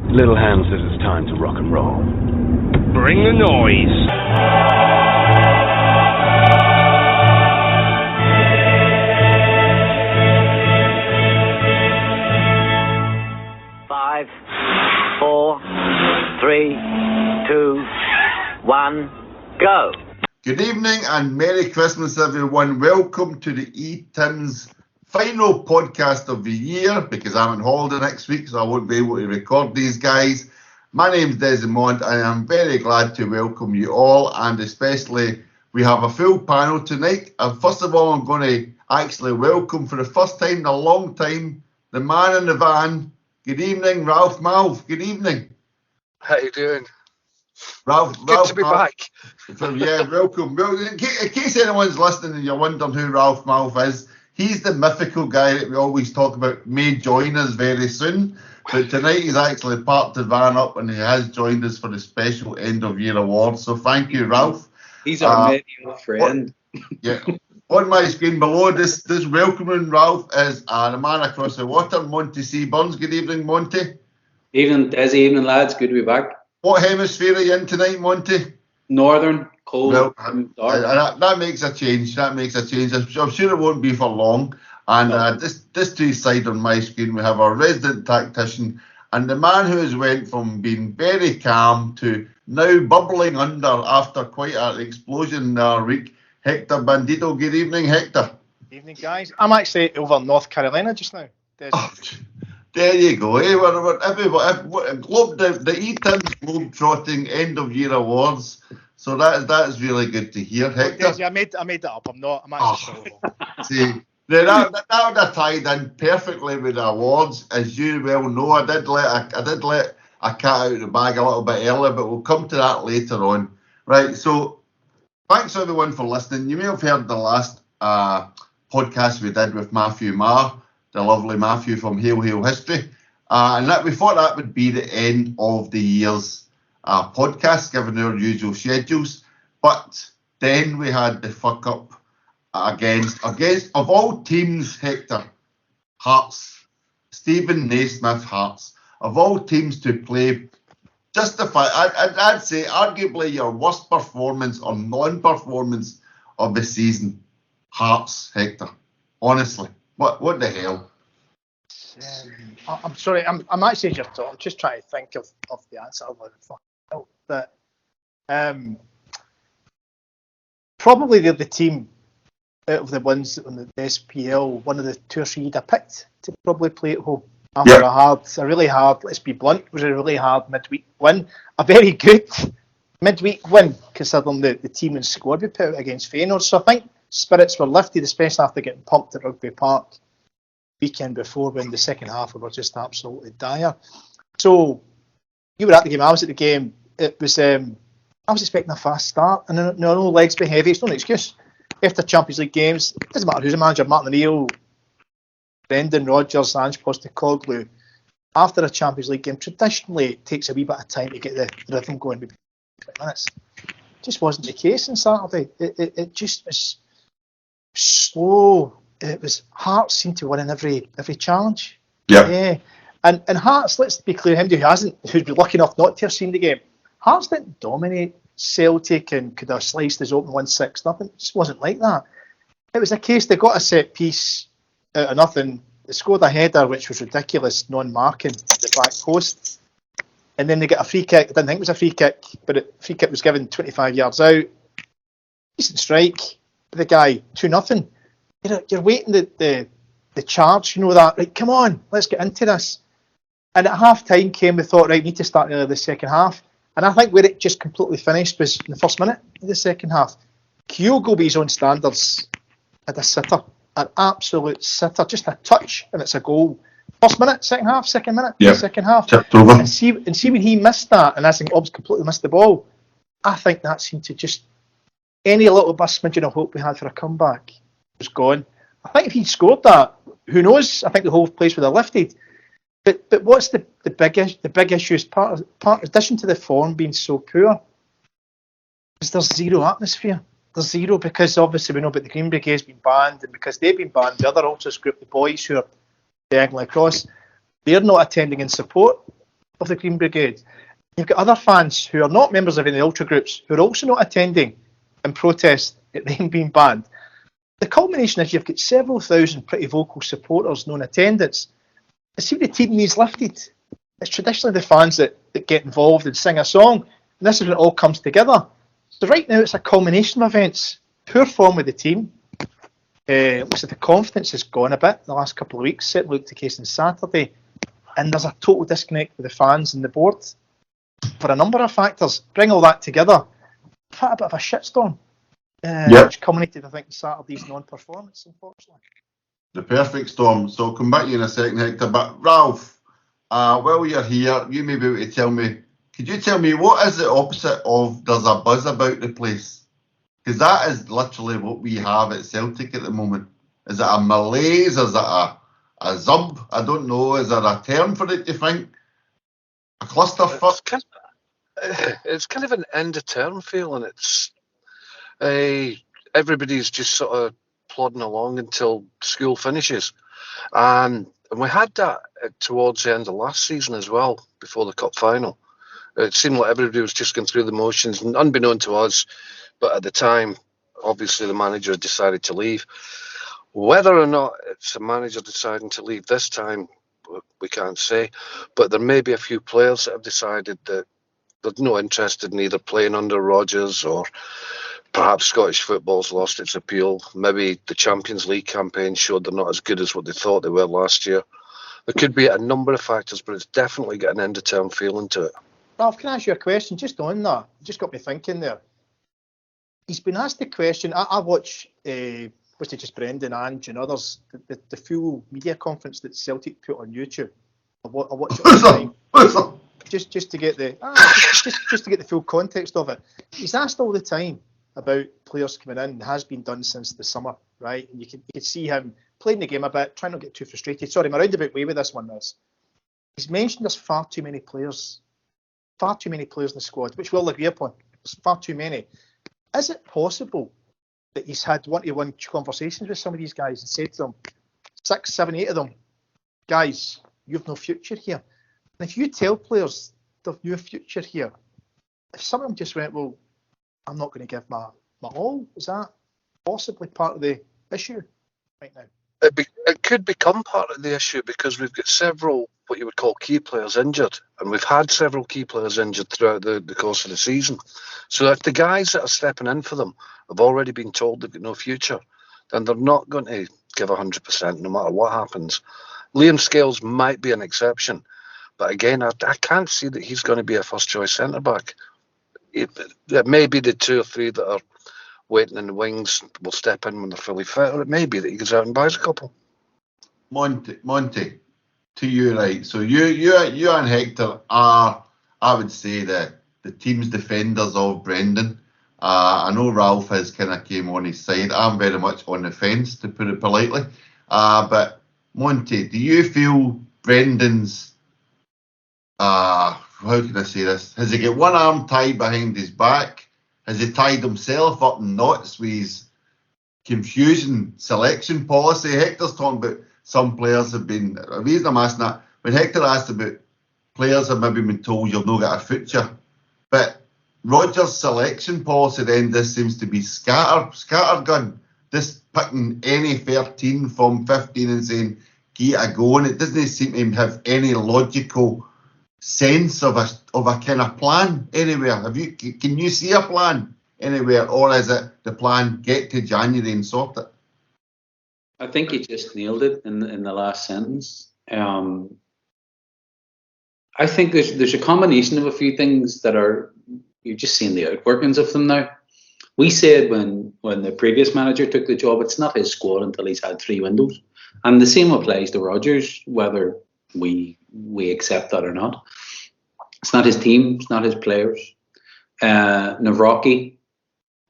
Little Ham says it's time to rock and roll. Bring the noise. Five, 4, 3, 2, 1, go. Good evening and Merry Christmas, everyone. Welcome to the ETims final podcast of the year, because I'm on holiday next week, so I won't be able to record these guys. My name's Desmond, and I'm very glad to welcome you all, and especially we have a full panel tonight. And first of all, I'm going to actually welcome for the first time in a long time the man in the van. Good evening, Ralph Malv. Good evening. How you doing? Ralph, Good to be back. Yeah, welcome. Well, in case anyone's listening and you're wondering who Ralph Malv is, he's the mythical guy that we always talk about, may join us very soon. But tonight he's actually parked the van up and he has joined us for the special end of year award. So thank you, Ralph. He's our medical friend. Yeah. On my screen below, this welcoming Ralph is the man across the water, Monty C. Burns. Good evening, Monty. Evening, Desi. Evening, lads. Good to be back. What hemisphere are you in tonight, Monty? Northern, cold, well, dark. That makes a change. I'm sure it won't be for long. And this to his side on my screen, we have our resident tactician and the man who has went from being very calm to now bubbling under after quite an explosion week. Hector Bandito. Good evening, Hector. Evening, guys. I'm actually over in North Carolina just now. There you go. Hey, the ETims Globetrotting end of year awards. So that's really good to hear, Hector. I made that up. I'm actually See, that would have tied in perfectly with the awards, as you well know. I did let a cat out of the bag a little bit earlier, but we'll come to that later on. Right. So thanks everyone for listening. You may have heard the last podcast we did with Matthew Marr, the lovely Matthew from Hail Hail History, and that we thought that would be the end of the year's podcast, given our usual schedules. But then we had the fuck up against of all teams, Hector, Hearts, Stephen Naismith Hearts, of all teams to play, I'd say arguably your worst performance or non-performance of the season, Hearts, Hector. Honestly. What the hell? I'm sorry. I'm actually just trying to think of the answer. But probably they're the team out of the ones on the SPL, one of the 2 or 3 I picked to probably play at home after a really hard. Let's be blunt. It was a really hard midweek win. A very good midweek win considering the team and squad we put out against Feyenoord. So I think spirits were lifted, especially after getting pumped at Rugby Park weekend before, when the second half we were just absolutely dire. So you were at the game, I was at the game. It was I was expecting a fast start, and no legs be heavy. It's not an excuse. After Champions League games, it doesn't matter who's the manager, Martin O'Neill, Brendan Rodgers, Ange Postecoglou. After a Champions League game, traditionally it takes a wee bit of time to get the rhythm going, maybe 20 minutes. It just wasn't the case on Saturday. It just was slow. It was Hearts seemed to win in every challenge. Yeah. And Hearts, let's be clear, who's been lucky enough not to have seen the game, Hearts didn't dominate Celtic and could have sliced us open 1-6. Nothing. It just wasn't like that. It was a case they got a set piece out of nothing. They scored a header which was ridiculous, non-marking the back post, and then they get a free kick. I didn't think it was a free kick, but the free kick was given 25 yards out. Decent strike. The guy 2-0. You're waiting the charge, that, right, come on, let's get into this. And at half time came, we thought, right, we need to start the second half. And I think where it just completely finished was in the first minute of the second half. Kyogo, by his own standards, had a sitter, an absolute sitter, just a touch, and it's a goal. First minute, second minute, second half. And see when he missed that, and I think Obbs completely missed the ball, I think that seemed to just, any little bit smidgen of hope we had for a comeback was gone. I think if he'd scored that, who knows? I think the whole place would have lifted. But what's the big issue is part in addition to the form being so poor, is there's zero atmosphere. There's zero, because obviously we know about the Green Brigade's been banned, and because they've been banned, the other Ultras group, the boys who are diagonally across, they're not attending in support. of the Green Brigade. You've got other fans who are not members of any ultra groups who are also not attending in protest at them being banned. The culmination is you've got several thousand pretty vocal supporters not in attendance. I see the team needs lifted. It's traditionally the fans that get involved and sing a song, and this is when it all comes together. So right now it's a culmination of events. Poor form with the team. Looks like the confidence has gone a bit the last couple of weeks. Certainly looked the case on Saturday. And there's a total disconnect with the fans and the board. For a number of factors, bring all that together. I've had a bit of a shitstorm. Which culminated, I think, in Saturday's non-performance, unfortunately. The perfect storm. So I'll come back to you in a second, Hector. But Ralph, while you're here, you may be able to tell me, could you tell me what is the opposite of there's a buzz about the place? Because that is literally what we have at Celtic at the moment. Is it a malaise? Is it a zub? I don't know. Is there a term for it, do you think? A clusterfuck? It's kind of an end of term feeling. It's everybody's just sort of plodding along until school finishes. And we had that towards the end of last season as well, before the cup final. It seemed like everybody was just going through the motions, and unbeknown to us, but at the time, obviously the manager decided to leave. Whether or not it's a manager deciding to leave this time, we can't say. But there may be a few players that have decided that they're no interested in either playing under Rodgers, or perhaps Scottish football's lost its appeal. Maybe the Champions League campaign showed they're not as good as what they thought they were last year. There could be a number of factors, but it's definitely got an end-of-term feeling to it. Ralph, can I ask you a question just on that? It just got me thinking there. He's been asked the question. I watch, was it just Brendan, Ange and others, the full media conference that Celtic put on YouTube. I watch it all the time. Just to get the just to get the full context of it. He's asked all the time about players coming in, and has been done since the summer, right? And you can see him playing the game a bit, trying not to get too frustrated. Sorry, my roundabout way with this one is he's mentioned there's far too many players in the squad, which we'll agree upon. There's far too many. Is it possible that he's had one-to-one conversations with some of these guys and said to them, 6, 7, 8 of them, guys, you've no future here? And if you tell players they've no future here, if some of them just went, well, I'm not going to give my all, is that possibly part of the issue right now? It could become part of the issue because we've got several what you would call key players injured, and we've had several key players injured throughout the course of the season. So if the guys that are stepping in for them have already been told they've got no future, then they're not going to give 100% no matter what happens. Liam Scales might be an exception, but again, I can't see that he's going to be a first-choice centre-back. It may be the 2 or 3 that are waiting in the wings will step in when they're fully fit, or it may be that he goes out and buys a couple. Monty, to you, right? So you and Hector are, I would say, the team's defenders of Brendan. I know Ralph has kind of came on his side. I'm very much on the fence, to put it politely. But Monty, do you feel Brendan's how can I say this? Has he got one arm tied behind his back? Has he tied himself up in knots with his confusing selection policy? Hector's talking about some players have been. The reason I'm asking that, when Hector asked about players have maybe been told you'll not get a future, but Rodgers' selection policy then this seems to be scattergun, just picking any 13 from 15 and saying get a go, and it doesn't seem to have any logical sense of a kind of plan anywhere. Can you see a plan anywhere, or is it the plan get to January and sort it? I think you just nailed it in the last sentence. I think there's a combination of a few things that are, you're just seeing the outworkings of them now. We said when the previous manager took the job, it's not his squad until he's had 3 windows, and the same applies to Rodgers, whether we accept that or not. It's not his team, it's not his players. Navraki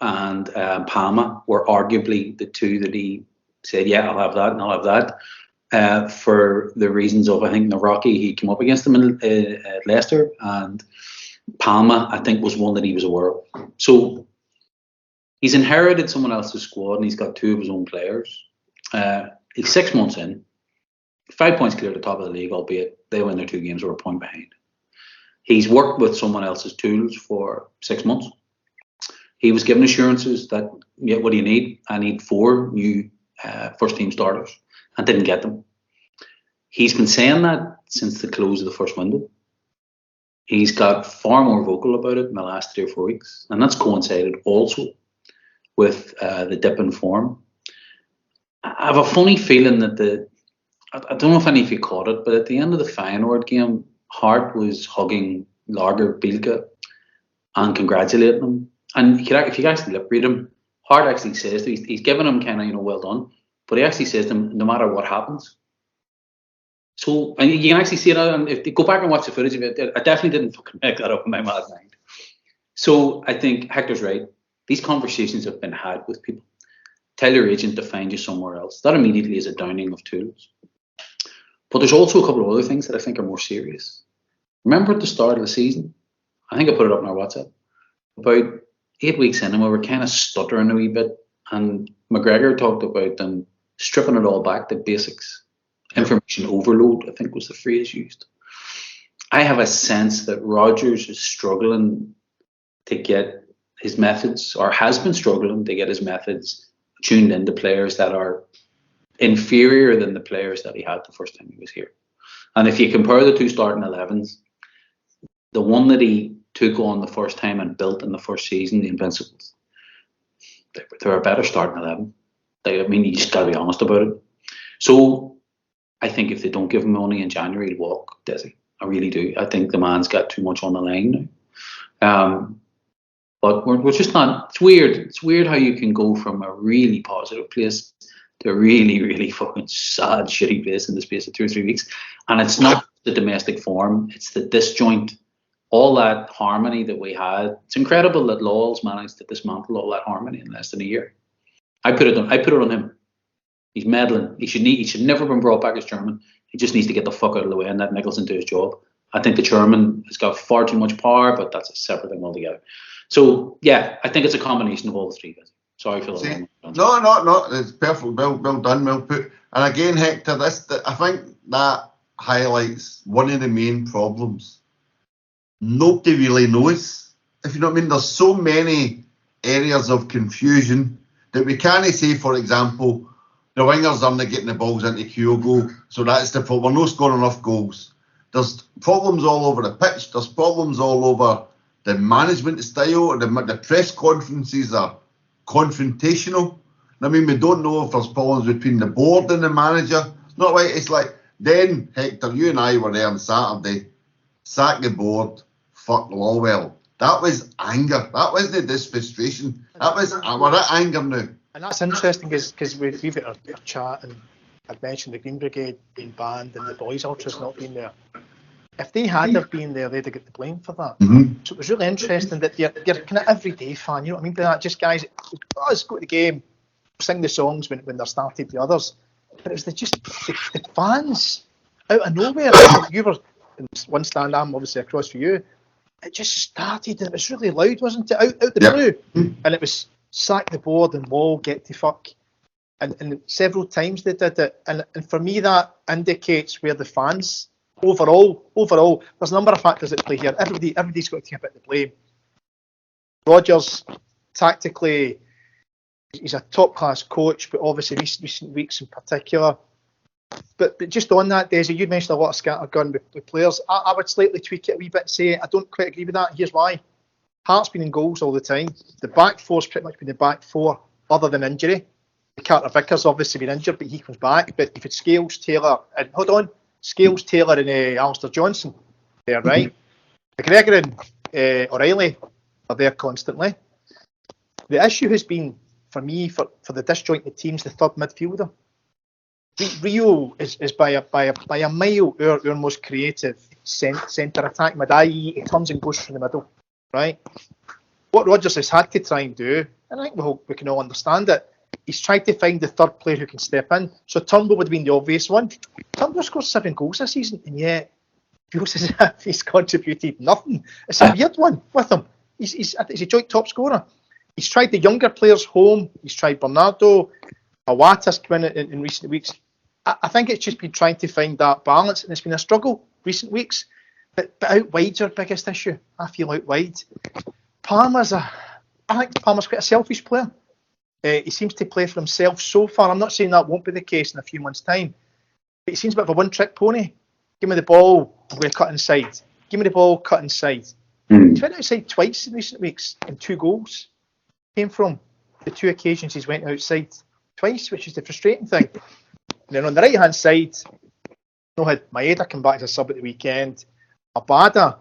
and Palma were arguably the 2 that he said, yeah, I'll have that and I'll have that. For the reasons of, I think, Navraki, he came up against him at Leicester, and Palma, I think, was one that he was aware of. So he's inherited someone else's squad, and he's got 2 of his own players. He's 6 months in, 5 points clear at the top of the league, albeit they win their 2 games or a point behind. He's worked with someone else's tools for 6 months. He was given assurances that, yeah, what do you need? I need 4 new first team starters, and didn't get them. He's been saying that since the close of the first window. He's got far more vocal about it in the last 3 or 4 weeks, and that's coincided also with the dip in form. I have a funny feeling that I don't know if any of you caught it, but at the end of the Feyenoord game, Hart was hugging Lager Bielke and congratulating him. And if you actually read him, Hart actually says that he's giving him kind of, well done, but he actually says to him, no matter what happens. So, and you can actually see it, and if you go back and watch the footage of it, I definitely didn't fucking make that up in my mad mind. So I think Hector's right. These conversations have been had with people. Tell your agent to find you somewhere else. That immediately is a downing of tools. But there's also a couple of other things that I think are more serious. Remember at the start of the season, I think I put it up on our WhatsApp, about 8 weeks in and we were kind of stuttering a wee bit, and McGregor talked about them stripping it all back to basics. Information overload, I think was the phrase used. I have a sense that Rodgers is struggling to get his methods, or has been struggling to get his methods tuned into players that are inferior than the players that he had the first time he was here. And if you compare the 2 starting 11s, the one that he took on the first time and built in the first season, the Invincibles, they're a better starting 11. You just got to be honest about it. So I think if they don't give him money in January, he'll walk, Desi. I really do. I think the man's got too much on the line now. But we're just not. It's weird. It's weird how you can go from a really positive place to a really, really fucking sad, shitty place in the space of 2 or 3 weeks. And it's not the domestic form. It's the disjoint, all that harmony that we had. It's incredible that Lawl's managed to dismantle all that harmony in less than a year. I put it on him. He's meddling. He should never have been brought back as chairman. He just needs to get the fuck out of the way and let Nicholson do his job. I think the chairman has got far too much power, but that's a separate thing altogether. So yeah, I think it's a combination of all the three. Sorry for the No. It's perfect. Well done. Well put. And again, Hector, I think that highlights one of the main problems. Nobody really knows. If you know what I mean, there's so many areas of confusion that we can't say, for example, the wingers aren't getting the balls into Kyogo, so that's the problem. We're not scoring enough goals. There's problems all over the pitch. There's problems all over the management style. The press conferences are confrontational. I mean, we don't know if there's problems between the board and the manager. Not right. It's like, then, Hector, you and I were there on Saturday. Sack the board. Fuck Lawwell. That was anger. That wasn't this frustration. We're at anger now. And that's interesting because we've had our chat, and I've mentioned the Green Brigade being banned and the Boys Ultras not being there. If they had have been there, they'd have got the blame for that. Mm-hmm. So it was really interesting that you're kind of everyday fan, you know what I mean? By that, just guys, let's go to the game, sing the songs when they're started, the others. But it was the fans out of nowhere. You were in one stand, I'm obviously across from you. It just started and it was really loud, wasn't it? Out the blue. Mm-hmm. And it was sack the board and wall, get to fuck. And several times they did it. And for me, that indicates where the fans, overall, there's a number of factors at play here. Everybody's got to take a bit of the blame. Rodgers, tactically, he's a top-class coach, but obviously recent weeks in particular. But just on that, Desi, you mentioned a lot of scattergun with players. I would slightly tweak it a wee bit and say I don't quite agree with that. Here's why. Hart's been in goals all the time. The back four's pretty much been the back four, other than injury. Carter Vickers obviously been injured, but he comes back. But if it's Scales, Taylor, and Taylor and Alistair Johnson, they're right. McGregor and O'Reilly are there constantly. The issue has been, for me, for the disjointed teams, the third midfielder. Rio is by a mile our most creative centre attack mid, i.e. he turns and goes from the middle, right? What Rodgers has had to try and do, and I think we can all understand it, he's tried to find the third player who can step in. So Turnbull would have been the obvious one. Turnbull scored 7 goals this season, and yet feels as if he's contributed nothing. It's a weird one with him. He's a joint top scorer. He's tried the younger players home. He's tried Bernardo. Awata's come in recent weeks. I think it's just been trying to find that balance, and it's been a struggle recent weeks. But out wide's our biggest issue. I feel out wide. I think Palmer's quite a selfish player. He seems to play for himself so far. I'm not saying that won't be the case in a few months' time, but he seems a bit of a one-trick pony. Give me the ball, I'm going to cut inside. Give me the ball, cut inside. He's went outside twice in recent weeks, and 2 goals came from the 2 occasions he's went outside twice, which is the frustrating thing. And then on the right-hand side, had Maeda come back as a sub at the weekend. Abada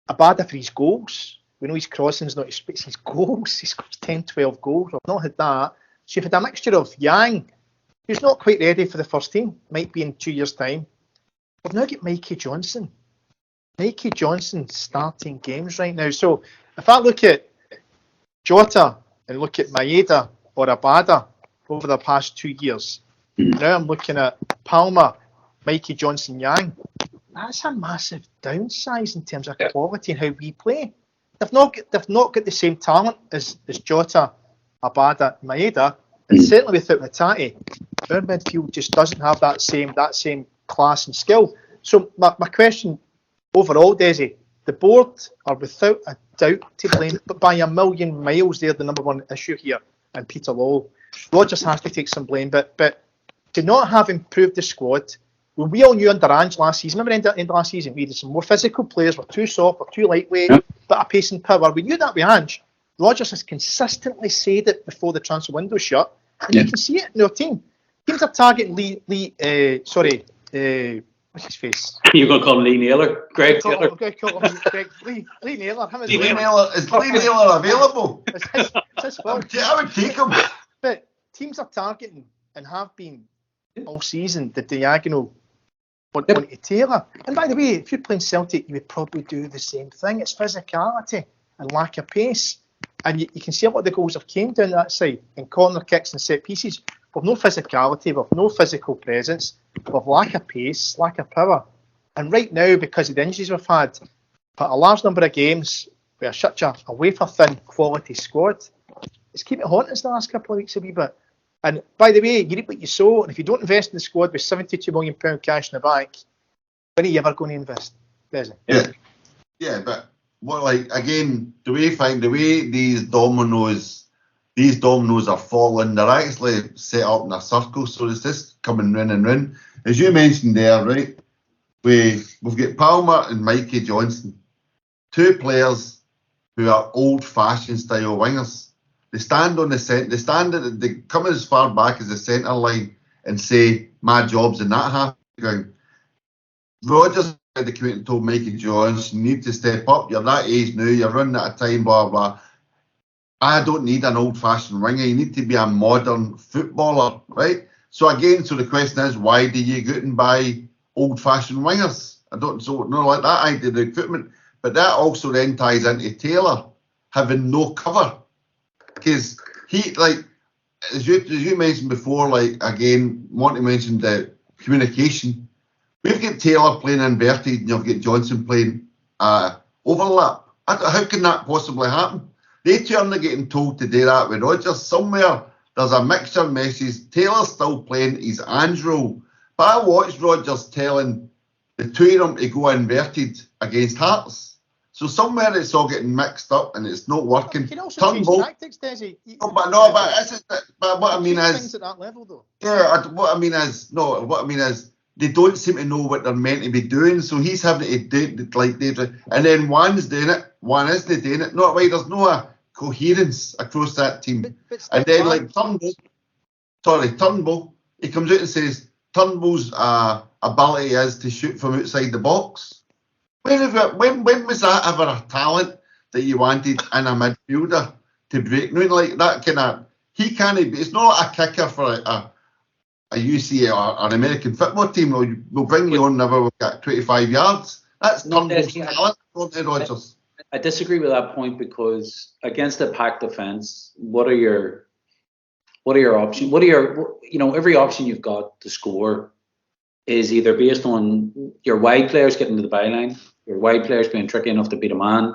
for his goals. We know his crossing's not his space. His goals, he scores 10, 12 goals. We've not had that. So you've had a mixture of Yang, who's not quite ready for the first team, might be in 2 years' time. We've now got Mikey Johnson. Mikey Johnson starting games right now. So if I look at Jota and look at Maeda or Abada over the past 2 years, now I'm looking at Palmer, Mikey Johnson, Yang. That's a massive downsize in terms of quality and how we play. They've not got the same talent as Jota, Abada, Maeda, and certainly without Matati, our midfield just doesn't have that same class and skill. So my question overall, Desi, the board are without a doubt to blame, but by a million miles they're the number one issue here, and Peter Lowell. Rodgers has to take some blame, but to not have improved the squad. When we all knew under Ange last season, remember end of last season, we had some more physical players, were too soft, were too lightweight, but a pace and power. We knew that with Ange. Rodgers has consistently said it before the transfer window shut, and you can see it in our team. Teams are targeting what's his face? You're going to call him Lee Naylor? Greg Taylor? Lee Naylor. Is Lee Naylor available? It's his fault. I would take him. But teams are targeting, and have been all season, the diagonal onto Taylor. And by the way, if you're playing Celtic, you would probably do the same thing. It's physicality and lack of pace. And you can see a lot of the goals have came down that side in corner kicks and set pieces. We've no physicality, we've no physical presence, we've lack of pace, lack of power. And right now, because of the injuries we've had, but a large number of games, we are such a wafer-thin quality squad. It's keeping it haunting us the last couple of weeks a wee bit. And by the way, you reap what you sow, and if you don't invest in the squad with £72 million cash in the bank, when are you ever going to invest? Yeah, but again, the way these dominoes are falling, they're actually set up in a circle, so it's just coming round and round. As you mentioned there, right, we've got Palmer and Mikey Johnson, 2 players who are old-fashioned style wingers. They stand on the centre. They come as far back as the centre line and say, "My job's in that half ground." Rodgers had to come out and told Mikey Johnson, "You need to step up. You're that age now. You're running out of time." Blah blah. I don't need an old-fashioned winger. You need to be a modern footballer, right? So the question is, why do you go out and buy old-fashioned wingers? I don't like that idea of the equipment, but that also then ties into Taylor having no cover. Because he, as you mentioned before, Monty mentioned the communication. We've got Taylor playing inverted and you've got Johnson playing overlap. How can that possibly happen? They two are getting told to do that with Rodgers. Somewhere there's a mixture message. Taylor's still playing his Ange role. But I watched Rodgers telling the two of them to go inverted against Hearts. So somewhere it's all getting mixed up and it's not working. You can also change tactics, Desi. But what I mean is, things at that level, though. Yeah, what I mean is, they don't seem to know what they're meant to be doing. So he's having to do it like they do, and then one's doing it, one isn't doing it. Not right. There's no coherence across that team. But and then Turnbull, he comes out and says Turnbull's ability is to shoot from outside the box. When was that ever a talent that you wanted in a midfielder to break? Like that kind of, he can't be. It's not like a kicker for a UC or an American football team. We'll bring you on whenever we've got 25 yards. That's Turnbull's talent, Rodgers. I disagree with that point because against a packed defence, what are your options? Every option you've got to score is either based on your wide players getting to the byline, your wide players being tricky enough to beat a man,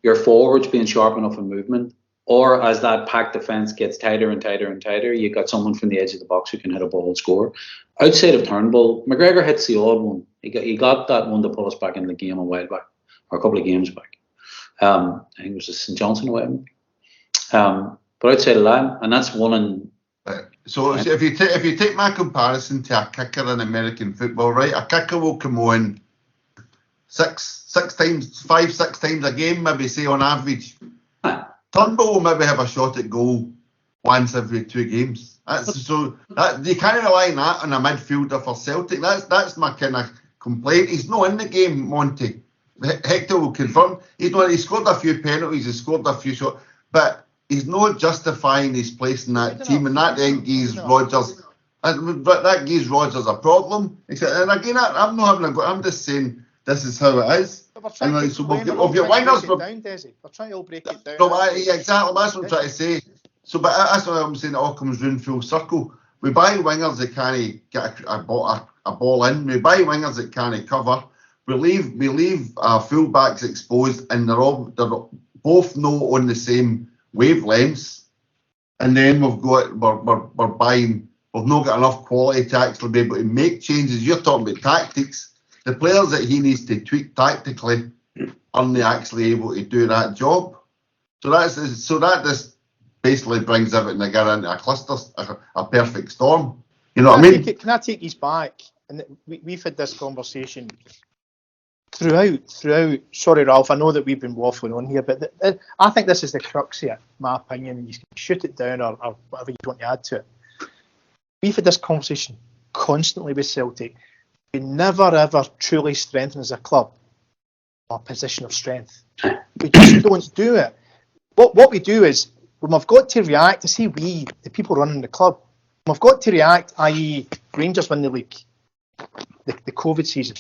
your forwards being sharp enough in movement, or as that packed defence gets tighter and tighter and tighter, you've got someone from the edge of the box who can hit a ball and score. outside of Turnbull, McGregor hits the odd one. He got that one to put us back in the game a while back, or a couple of games back. I think it was a St Johnson away. But outside of that, and that's one in. So if you take my comparison to a kicker in American football, right? A kicker will come on 6 times a game, maybe say on average. Turnbull will maybe have a shot at goal once every 2 games. You can't rely on that on a midfielder for Celtic. That's my kind of complaint. He's not in the game, Monty. Hector will confirm. He scored a few penalties, he scored a few shots, but he's not justifying his place in that team, and that then gives Rodgers. That gives Rodgers a problem. And again, I'm not having a go. I'm just saying this is how it is. We're trying to We're trying to all break it down. Exactly, that's what I'm trying to say. So, but that's what I'm saying. It all comes round full circle. We buy wingers that can't get a ball in. We buy wingers that can't cover. We leave fullbacks exposed, and they're both not on the same wavelengths. And then we're buying. We've not got enough quality to actually be able to make changes. You're talking about tactics. The players that he needs to tweak tactically aren't actually able to do that job. So that just basically brings everything together into a cluster, a perfect storm. You know what I mean? Can I take these back? And we've had this conversation throughout. Sorry, Ralph, I know that we've been waffling on here, but I think this is the crux here, my opinion. You can shoot it down or whatever you want to add to it. We've had this conversation constantly with Celtic. We never ever truly strengthen as a club our position of strength. We just don't do it. What we do is, when we've got to react, I say we, the people running the club, when we've got to react, i.e. Rangers win the league, the COVID season.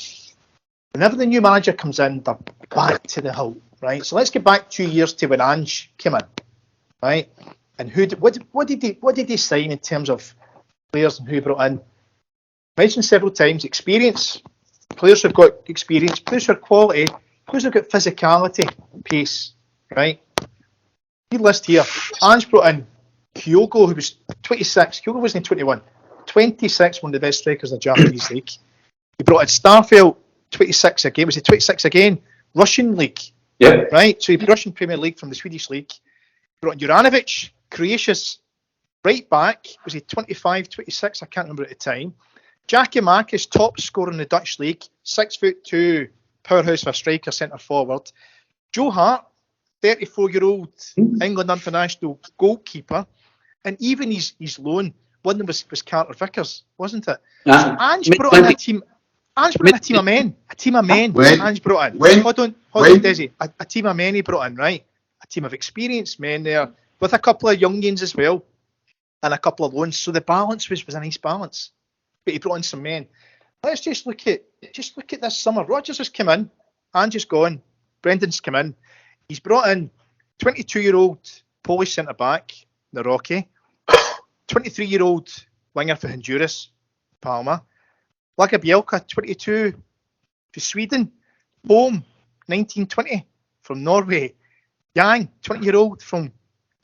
Whenever the new manager comes in, they're back to the hill, right? So let's get back 2 years to when Ange came in, right? And what did he sign in terms of players and who he brought in? Mentioned several times, experience. Players who've got experience, players who are quality, players who've got physicality, pace, right? You list here. Ange brought in Kyogo, who was 26. Kyogo wasn't 21. 26, one of the best strikers in the Japanese league. He brought in Starfelt, 26 again. Was he 26 again? Russian league. Yeah. Right? So he beat Russian Premier League from the Swedish league. He brought in Juranovic, Croatia's right back. Was he 25, 26? I can't remember at the time. Giacomakis, top scorer in the Dutch league. 6'2", powerhouse for a striker, centre forward. Joe Hart, 34-year-old England international goalkeeper, and even his loan, one of them was Carter Vickers, wasn't it? So Ange brought in a team. Ange brought in a team of men. A team of men. Ange brought in. Hold on, Desi. A team of men he brought in, right? A team of experienced men there, with a couple of youngins as well, and a couple of loans. So the balance was a nice balance. But he brought in some men. Let's just look at this summer. Rodgers has come in. Ange is gone. Brendan's come in. He's brought in 22-year-old Polish centre-back, Naroki, 23-year-old winger for Honduras, Palma, Laga Bielka, 22, for Sweden, Bohm, 1920, from Norway, Yang, 20-year-old from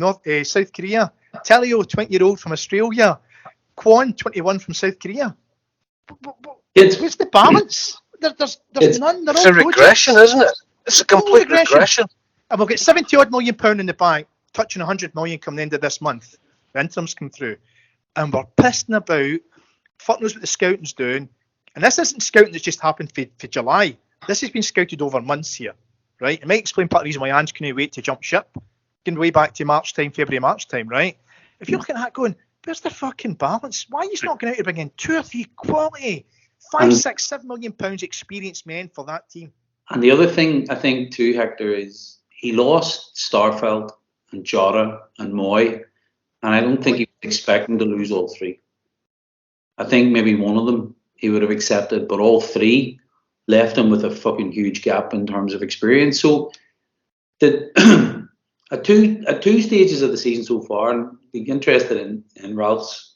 South Korea, Telio, 20-year-old from Australia, Kwon, 21, from South Korea. Where's the balance? There's none. It's a regression, isn't it? It's a complete regression. And we'll get 70-odd million pound in the bank, touching 100 million coming the end of this month. The interims come through. And we're pissing about. Fuck knows what the scouting's doing. And this isn't scouting that's just happened for July. This has been scouted over months here, right? It might explain part of the reason why Ange couldn't wait to jump ship. Going way back to February, March time, right? If you're looking at that going, where's the fucking balance? Why are you not going out to bring in 2 or 3 quality, 5, 6, 7 million pounds experienced men for that team? And the other thing I think too, Hector, is he lost Starfelt and Jota and Moy, and I don't think he was expecting to lose all 3. I think maybe one of them he would have accepted, but all 3 left him with a fucking huge gap in terms of experience. So at two stages of the season so far, and be interested in Ralph's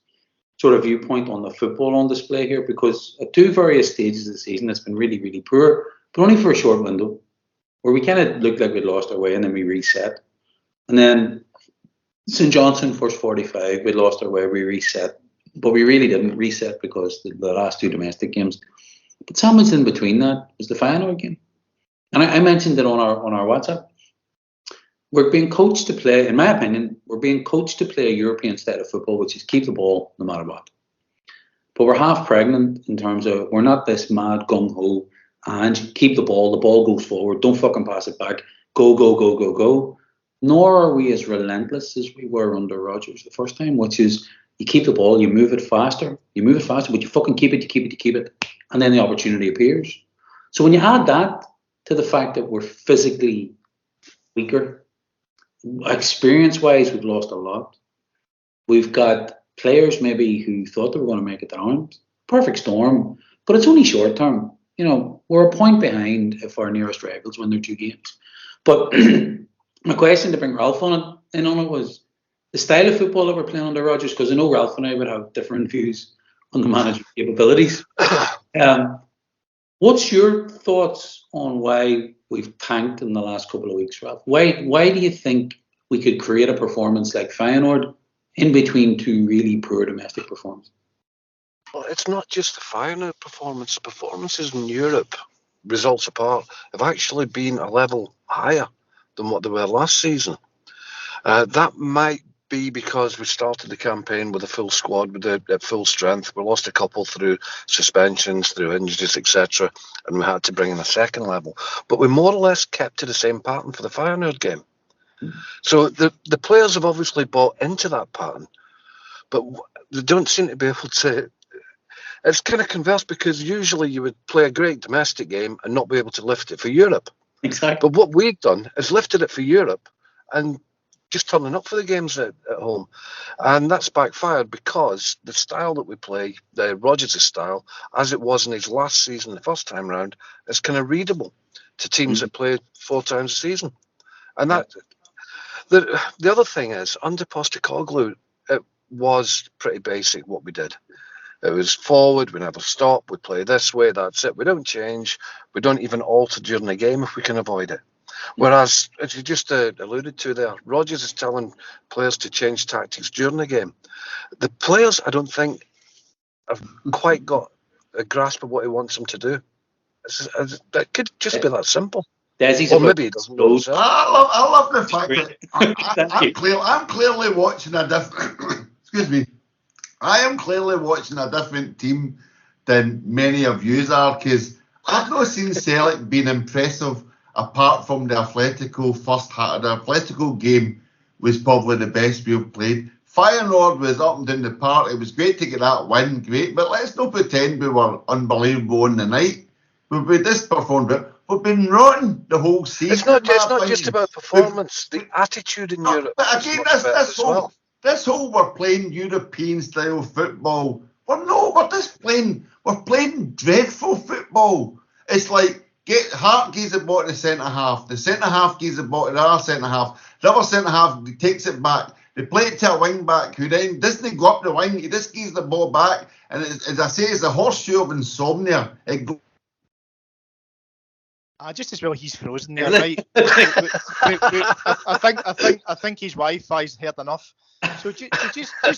sort of viewpoint on the football on display here, because at 2 various stages of the season it's been really, really poor, but only for a short window, where we kind of looked like we'd lost our way and then we reset. And then St Johnson, first 45, we lost our way, we reset. but we really didn't reset because the last 2 domestic games. But sandwiched in between that was the Feyenoord game, and I mentioned it on our WhatsApp. We're being coached to play, in my opinion, we're being coached to play a European style of football, which is keep the ball no matter what. But we're half pregnant in terms of we're not this mad gung-ho and keep the ball goes forward, don't fucking pass it back, go, go, go, go, go. Nor are we as relentless as we were under Rodgers the first time, which is you keep the ball, you move it faster, but you fucking keep it, and then the opportunity appears. So when you add that to the fact that we're physically weaker, experience-wise, we've lost a lot. We've got players maybe who thought they were going to make it down. Perfect storm, but it's only short term. You know, we're a point behind if our nearest rivals win their 2 games. But my question to bring Ralph on it was the style of football that we're playing under Rodgers, because I know Ralph and I would have different views on the management capabilities. What's your thoughts on why we've tanked in the last couple of weeks, Ralph? Why do you think we could create a performance like Feyenoord in between 2 really poor domestic performances? Well, it's not just the Feyenoord performance. The performances in Europe, results apart, have actually been a level higher than what they were last season. That might be because we started the campaign with a full squad, at full strength. We lost a couple through suspensions, through injuries, etc., and we had to bring in a second level. But we more or less kept to the same pattern for the Feyenoord game. So the players have obviously bought into that pattern, but they don't seem to be able to. It's kind of converse, because usually you would play a great domestic game and not be able to lift it for Europe. Exactly. But what we've done is lifted it for Europe and just turning up for the games at home. And that's backfired because the style that we play, the Rodgers' style, as it was in his last season, the first time round, is kind of readable to teams that play 4 times a season. And that the other thing is, under Postecoglou, it was pretty basic what we did. It was forward, we never stop, we play this way, that's it. We don't change, we don't even alter during the game if we can avoid it. Whereas, as you just alluded to there, Rodgers is telling players to change tactics during the game. The players, I don't think, have quite got a grasp of what he wants them to do. That could just be that simple. Or maybe he doesn't know himself. I love the fact that I'm clearly watching a different. Excuse me. I am clearly watching a different team than many of you are, because I've not seen Celtic being impressive apart from the Atletico first half. The Atletico game was probably the best we've played. Feyenoord was up and down the park. It was great to get that win, great, but let's not pretend we were unbelievable on the night. We just performed it. We've been rotten the whole season. It's not just about performance. The attitude in Europe. But again, this whole we're playing European style football. We're playing dreadful football. It's like Hart gives the ball to the centre half. The centre half gives the ball to the other centre half. The other centre half takes it back. They play it to a wing back who then doesn't go up the wing. He just gives the ball back. And as I say, it's the horseshoe of insomnia. Just as well, he's frozen there, right? I think his Wi-Fi's heard enough. So just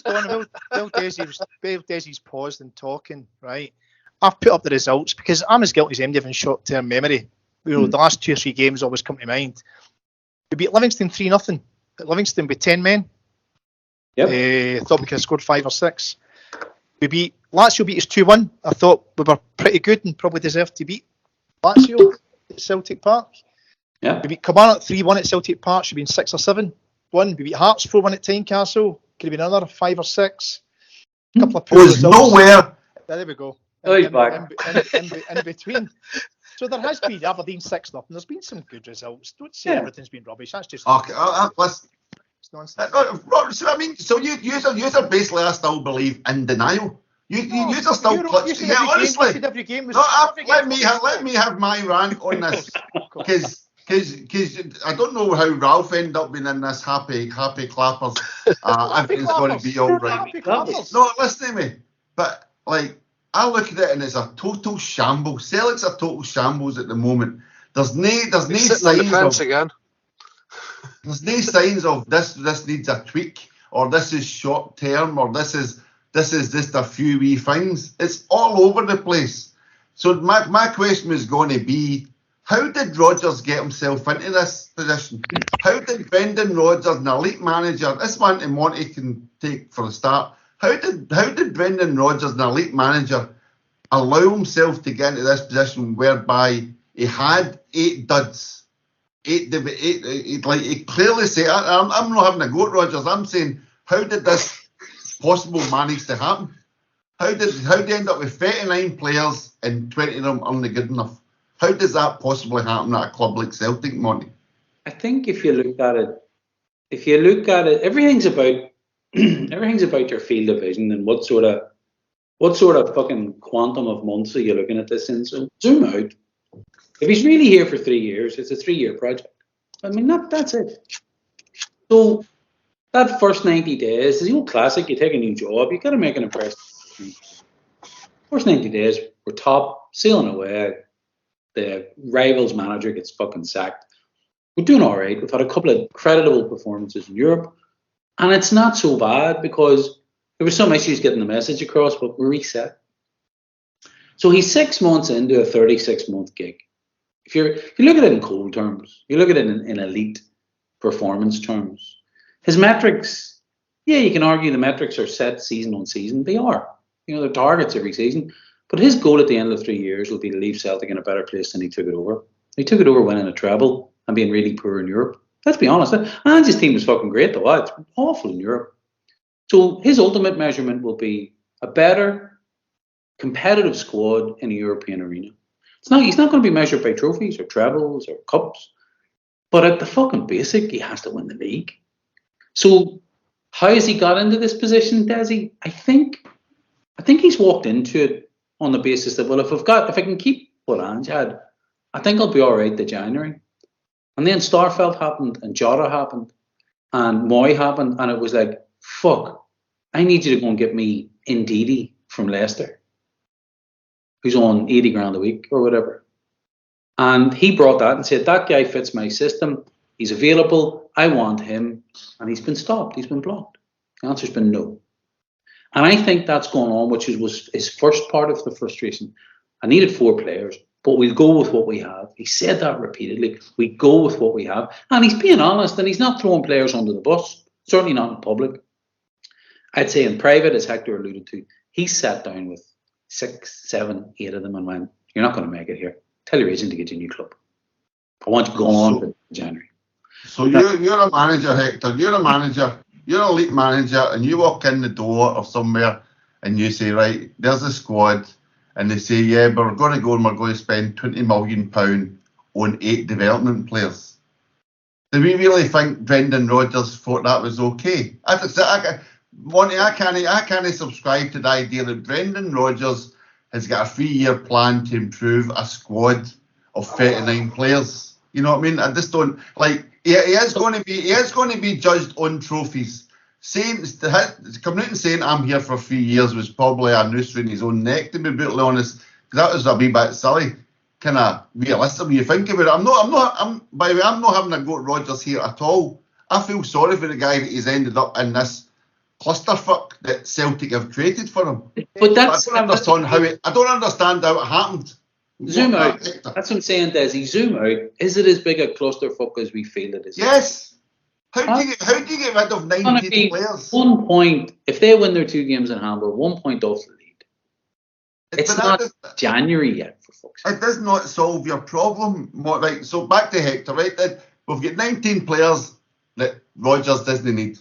on while Desi's paused and talking, right? I've put up the results because I'm as guilty as MD having short-term memory. The last 2 or 3 games always come to mind. We beat Livingston 3-0 at Livingston with 10 men. Yep. Thought we could have scored 5 or 6. Lazio beat us 2-1. I thought we were pretty good and probably deserved to beat Lazio at Celtic Park. Yeah. We beat Kilmarnock 3-1 at Celtic Park. Should have been 6 or 7. We beat Hearts 4-1 at Tynecastle. Could have been another 5 or 6. A couple of poor results. Nowhere. There we go. In between. So there has been Aberdeen 6-0. There's been some good results. Don't say everything's been rubbish. That's just okay. It's nonsense. So I mean, so you are basically, I still believe, in denial. You are still clutching. Yeah, honestly. Let me have my rant on this, because I don't know how Ralph ended up being in this happy clappers. Everything's going to be all right. No, listen to me. But like, I look at it and it's a total shambles. Celtic's a total shambles at the moment. There's no signs of. There's no signs of this needs a tweak, or this is short term, or this is this is just a few wee things. It's all over the place. So my question is going to be, how did Rodgers get himself into this position? How did Brendan Rodgers, an elite manager, this one and Monty can take for a start, how did Brendan Rodgers, an elite manager, allow himself to get into this position whereby he had 8 duds? He clearly said, I'm not having a go at Rodgers, I'm saying, how did this possible manage to happen? How did he end up with 39 players and 20 of them aren't good enough? How does that possibly happen at a club like Celtic, Monty? I think if you look at it, everything's about your field of vision and what sort of fucking quantum of months are you looking at this in. So zoom out. If he's really here for 3 years, it's a 3-year project. I mean, that's it. So that first 90 days is the old classic. You take a new job, you got to make an impression. First 90 days, we're top, sailing away. The rivals manager gets fucking sacked. We're doing all right. We've had a couple of creditable performances in Europe, and it's not so bad because there were some issues getting the message across, but we're reset. So he's 6 months into a 36-month gig. If you look at it in cold terms, you look at it in elite performance terms, his metrics, yeah, you can argue the metrics are set season on season. They are. They're targets every season. But his goal at the end of 3 years will be to leave Celtic in a better place than he took it over. He took it over winning a treble and being really poor in Europe. Let's be honest. And his team was fucking great, though. It's awful in Europe. So his ultimate measurement will be a better competitive squad in a European arena. He's not going to be measured by trophies or trebles or cups. But at the fucking basic, he has to win the league. So how has he got into this position, Desi? I think he's walked into it on the basis that, well, if I can keep what Ange had, I think I'll be all right to January. And then Starfelt happened, and Jota happened, and Moy happened, and it was like, fuck, I need you to go and get me Ndidi from Leicester, who's on 80 grand a week or whatever. And he brought that and said, that guy fits my system. He's available. I want him. And he's been stopped. He's been blocked. The answer's been no. And I think that's going on, which was his first part of the frustration. I needed 4 players, but we'll go with what we have. He said that repeatedly. We go with what we have. And he's being honest, and he's not throwing players under the bus, certainly not in public. I'd say in private, as Hector alluded to, he sat down with 6, 7, 8 of them and went, you're not going to make it here. Tell your agent to get you a new club. I want you to go on for January. So you're a manager, Hector. You're a manager. You're an elite manager, and you walk in the door or somewhere and you say, right, there's a squad, and they say, yeah, but we're going to go and we're going to spend £20 million on 8 development players. Do we really think Brendan Rodgers thought that was okay? I can't subscribe to the idea that Brendan Rodgers has got a 3-year plan to improve a squad of 39 players. You know what I mean? I just don't like. He is going to be judged on trophies. Coming out and saying I'm here for 3 years was probably a noose around his own neck, to be brutally honest. That was a wee bit silly. Kind of realistic when you think about it. I'm not having a go at Rodgers here at all. I feel sorry for the guy that he's ended up in this clusterfuck that Celtic have created for him. But I don't understand how it happened. Zoom out. That's what I'm saying, Desi. Zoom out. Is it as big a clusterfuck as we feel it is? Yes. How do you get rid of 19 players? 1 point. If they win their 2 games in hand, we're 1 point off the lead. It's not January yet, for fuck's sake. It does not solve your problem. Right, so back to Hector, right? We've got 19 players that Rodgers doesn't need.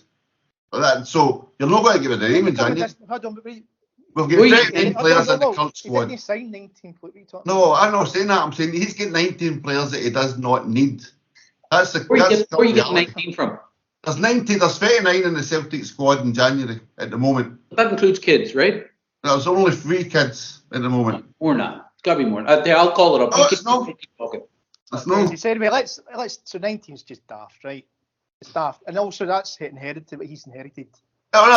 So you're not going to give it a name in January. We've got 19 players in the current squad. He didn't sign 19 players. No, I'm not saying that. I'm saying he's got 19 players that he does not need. Where are you getting 19 from? There's 39 in the Celtic squad in January at the moment. That includes kids, right? There's only 3 kids at the moment. Or not. It's got to be more. I'll call it up. No, it's not. It's not. He said, well, let's. So 19 is just daft, right? It's daft, and also that's inherited what he's inherited. Oh,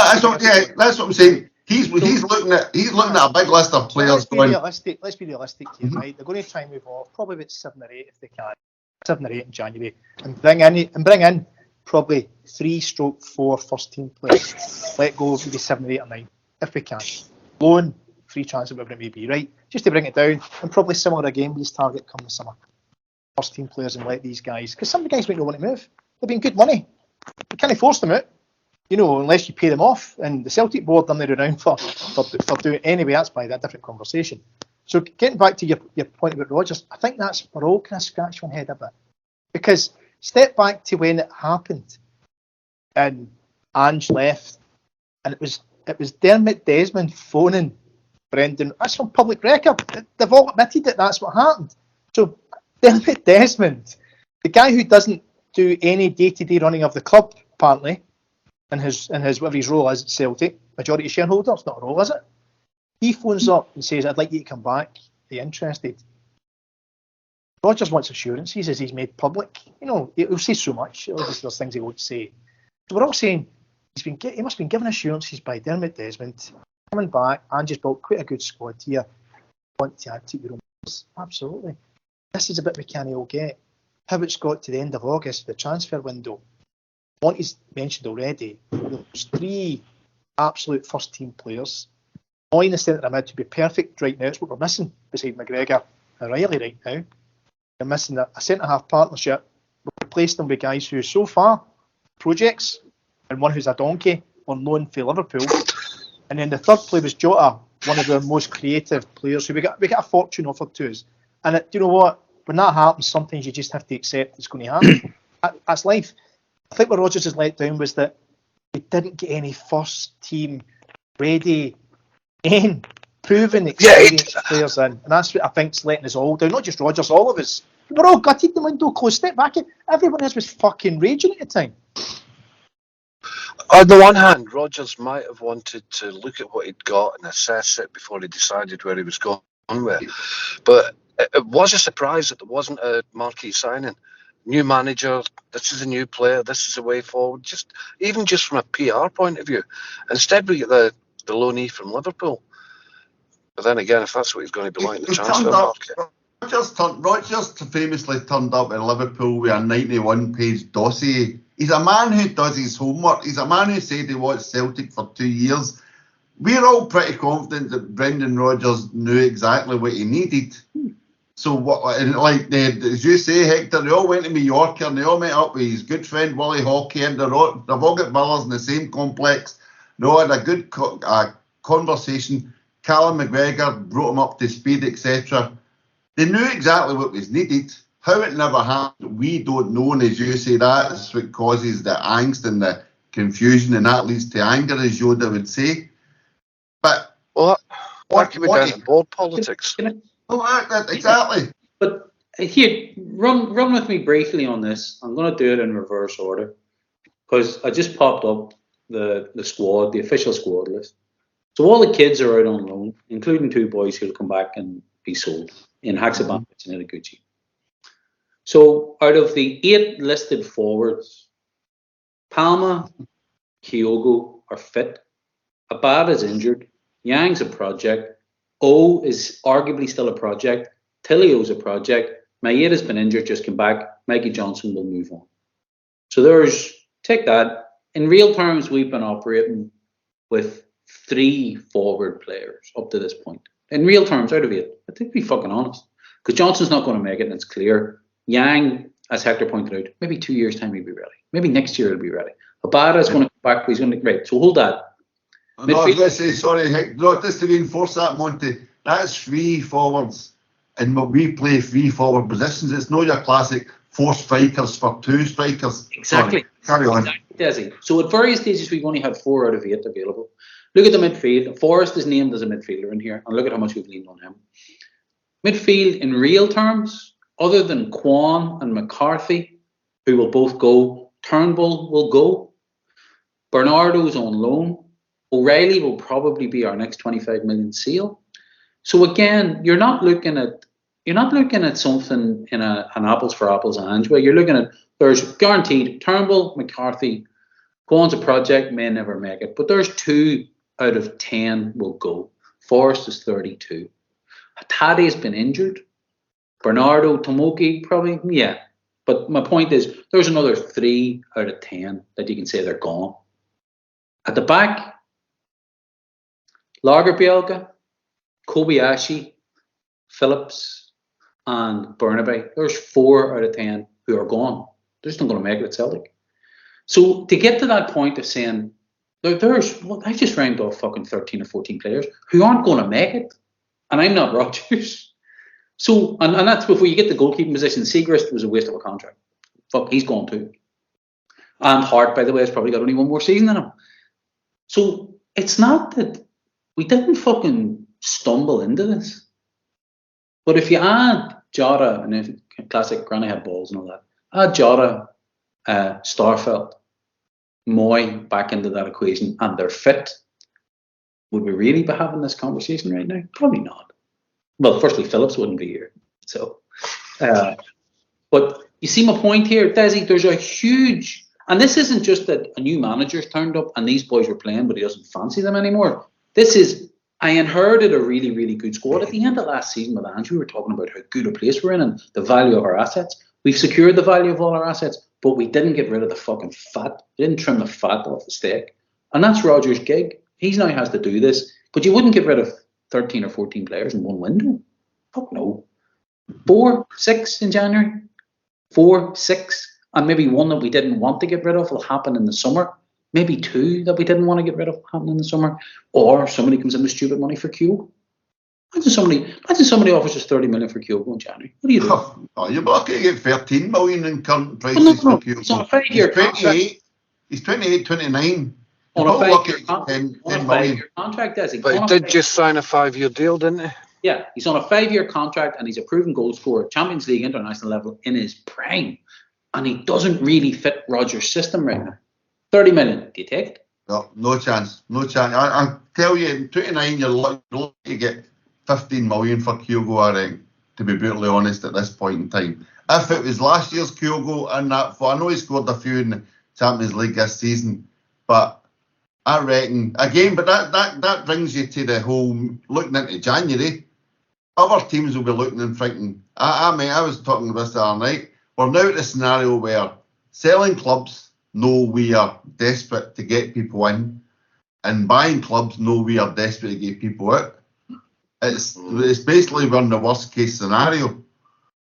that's what I'm saying. He's looking at a big list of players. Let's be realistic here, right? They're going to try and move off probably about 7 or 8 if they can. 7 or 8 in January, and bring in probably 3/4 first team players. Let go of maybe 7 or 8 or 9. if we can. Loan, free transfer, whatever it may be, right? Just to bring it down, and probably similar again with his target come the summer. First team players and let these guys, because some of the guys might not want to move. They've been good money. You can't force them out, unless you pay them off. And the Celtic board aren't around for doing it anyway. That's by that different conversation. So getting back to your point about Rodgers, I think that's we're all kind of scratching our head a bit. Because step back to when it happened and Ange left, and it was Dermot Desmond phoning Brendan. That's from public record. They've all admitted that that's what happened. So Dermot Desmond, the guy who doesn't do any day-to-day running of the club, apparently, in his whatever his role is at Celtic, majority shareholder, it's not a role, is it? He phones up and says, I'd like you to come back. Are you interested? Rodgers wants assurances as he's made public. He'll say so much. Obviously, there's things he won't say. So we're all saying he must have been given assurances by Dermot Desmond. Coming back, Angie's built quite a good squad here. Want to add to your own. Absolutely. This is a bit we can't all get. How it's got to the end of August, the transfer window. Monty's mentioned already, there's 3 absolute first team players. All in the centre of mid to be perfect right now. It's what we're missing beside McGregor and Riley right now. We're missing a centre half partnership. We've replaced them with guys who so far projects, and one who's a donkey or known for Liverpool. And then the third player was Jota, one of our most creative players who we got a fortune offered to us. And do you know what? When that happens, sometimes you just have to accept it's going to happen. That's life. I think what Rodgers has let down was that we didn't get any first team ready and proven experienced players in. And that's what I think's letting us all down. Not just Rodgers, all of us. We're all gutted, the window closed. Step back. Everyone else was fucking raging at the time. On the one hand, Rodgers might have wanted to look at what he'd got and assess it before he decided where he was going with. But it was a surprise that there wasn't a marquee signing. New manager, this is a new player, this is a way forward, just from a PR point of view. Instead, we get the loanee from Liverpool. But then again, if that's what he's going to be like in the transfer market. Rodgers famously turned up in Liverpool with a 91-page dossier. He's a man who does his homework. He's a man who said he watched Celtic for 2 years. We're all pretty confident that Brendan Rodgers knew exactly what he needed. So, as you say, Hector, they all went to Mallorca and they all met up with his good friend Willie Hawkey, and they've all got villas in the same complex. They all had a good conversation. Callum McGregor brought him up to speed, etc. They knew exactly what was needed. How it never happened, we don't know, and as you say, that's what causes the angst and the confusion, and that leads to anger, as Yoda would say. But what can be done in board politics? Exactly. But here, run with me briefly on this. I'm going to do it in reverse order because I just popped up the squad, the official squad list. So all the kids are out on loan, including 2 boys who'll come back and be sold in Haksabanovic and Itaguchi. So out of the 8 listed forwards, Palma, Kyogo are fit. Abad is injured. Yang's a project. O is arguably still a project. Tilio's a project. Maieda's been injured, just came back. Mikey Johnson will move on. So take that. In real terms, we've been operating with 3 forward players up to this point. In real terms, out of 8. I think be fucking honest. Because Johnson's not going to make it, and it's clear. Yang, as Hector pointed out, maybe 2 years' time he'll be ready. Maybe next year he'll be ready. Abada is going to come back, but he's going to be right. So hold that. I was going to say, sorry, Hector, just to reinforce that, Monty, that's 3 forwards. And we play 3 forward positions. It's not your classic 4 strikers for 2 strikers. Exactly. Sorry, carry on. Exactly. So at various stages, we've only had 4 out of 8 available. Look at the midfield. Forrest is named as a midfielder in here, and look at how much we've leaned on him. Midfield, in real terms, other than Kwan and McCarthy, who will both go, Turnbull will go, Bernardo's on loan, O'Reilly will probably be our next 25 million seal. So again, you're not looking at something in an apples for apples and way. You're looking at, there's guaranteed Turnbull, McCarthy, Kwan's a project, may never make it, but there's 2 out of 10 will go. Forrest is 32. Hatade's been injured. Bernardo, Tomoki, probably, yeah. But my point is, there's another 3 out of 10 that you can say they're gone. At the back, Lagerbielke, Kobayashi, Phillips, and Burnaby. There's 4 out of 10 who are gone. They're just not going to make it at Celtic. So to get to that point of saying, I just round off fucking 13 or 14 players who aren't going to make it, and I'm not Rodgers. So, and that's before you get the goalkeeping position. Segrist was a waste of a contract. Fuck, he's gone too. And Hart, by the way, has probably got only 1 more season in him. So it's not that we didn't fucking stumble into this. But if you add Jota, and if classic Granny had balls and all that, add Jota, Starfelt, Moy back into that equation, and they're fit, would we really be having this conversation right now? Probably not. Well, firstly, Phillips wouldn't be here. So, but you see my point here, Desi. There's a huge, and this isn't just that a new manager's turned up and these boys were playing, but he doesn't fancy them anymore. This is, I inherited a really, really good squad. At the end of last season with Andrew, we were talking about how good a place we're in and the value of our assets. We've secured the value of all our assets, but we didn't get rid of the fucking fat. We didn't trim the fat off the steak. And that's Rodgers' gig. He now has to do this. But you wouldn't get rid of 13 or 14 players in one window. Fuck no. 4, 6 in January. 4, 6. And maybe 1 that we didn't want to get rid of will happen in the summer. Maybe 2 that we didn't want to get rid of will happen in the summer. Or somebody comes in with stupid money for Kyogo. Imagine somebody offers us 30 million for Kyogo in January. What do you do? Oh, you're lucky to get 13 million in current prices for Kyogo. He's on a 5-year contract. He's 28, 29. On a 5-year contract, does he? But he did just sign a 5-year deal, didn't he? Yeah, he's on a 5-year contract and he's a proven goal scorer, Champions League, international level in his prime. And he doesn't really fit Rodgers' system right now. 30 million, do you take it? No chance. No chance. I tell you, in 29, you're lucky to get 15 million for Kyogo, I reckon, to be brutally honest, at this point in time. If it was last year's Kyogo and that, I know he scored a few in the Champions League this season, but I reckon, again, but that brings you to the whole looking into January. Other teams will be looking and thinking, I mean, I was talking about this the other night, we're now at a scenario where selling clubs know we are desperate to get people in, and buying clubs know we are desperate to get people out. It's basically we're in the worst case scenario.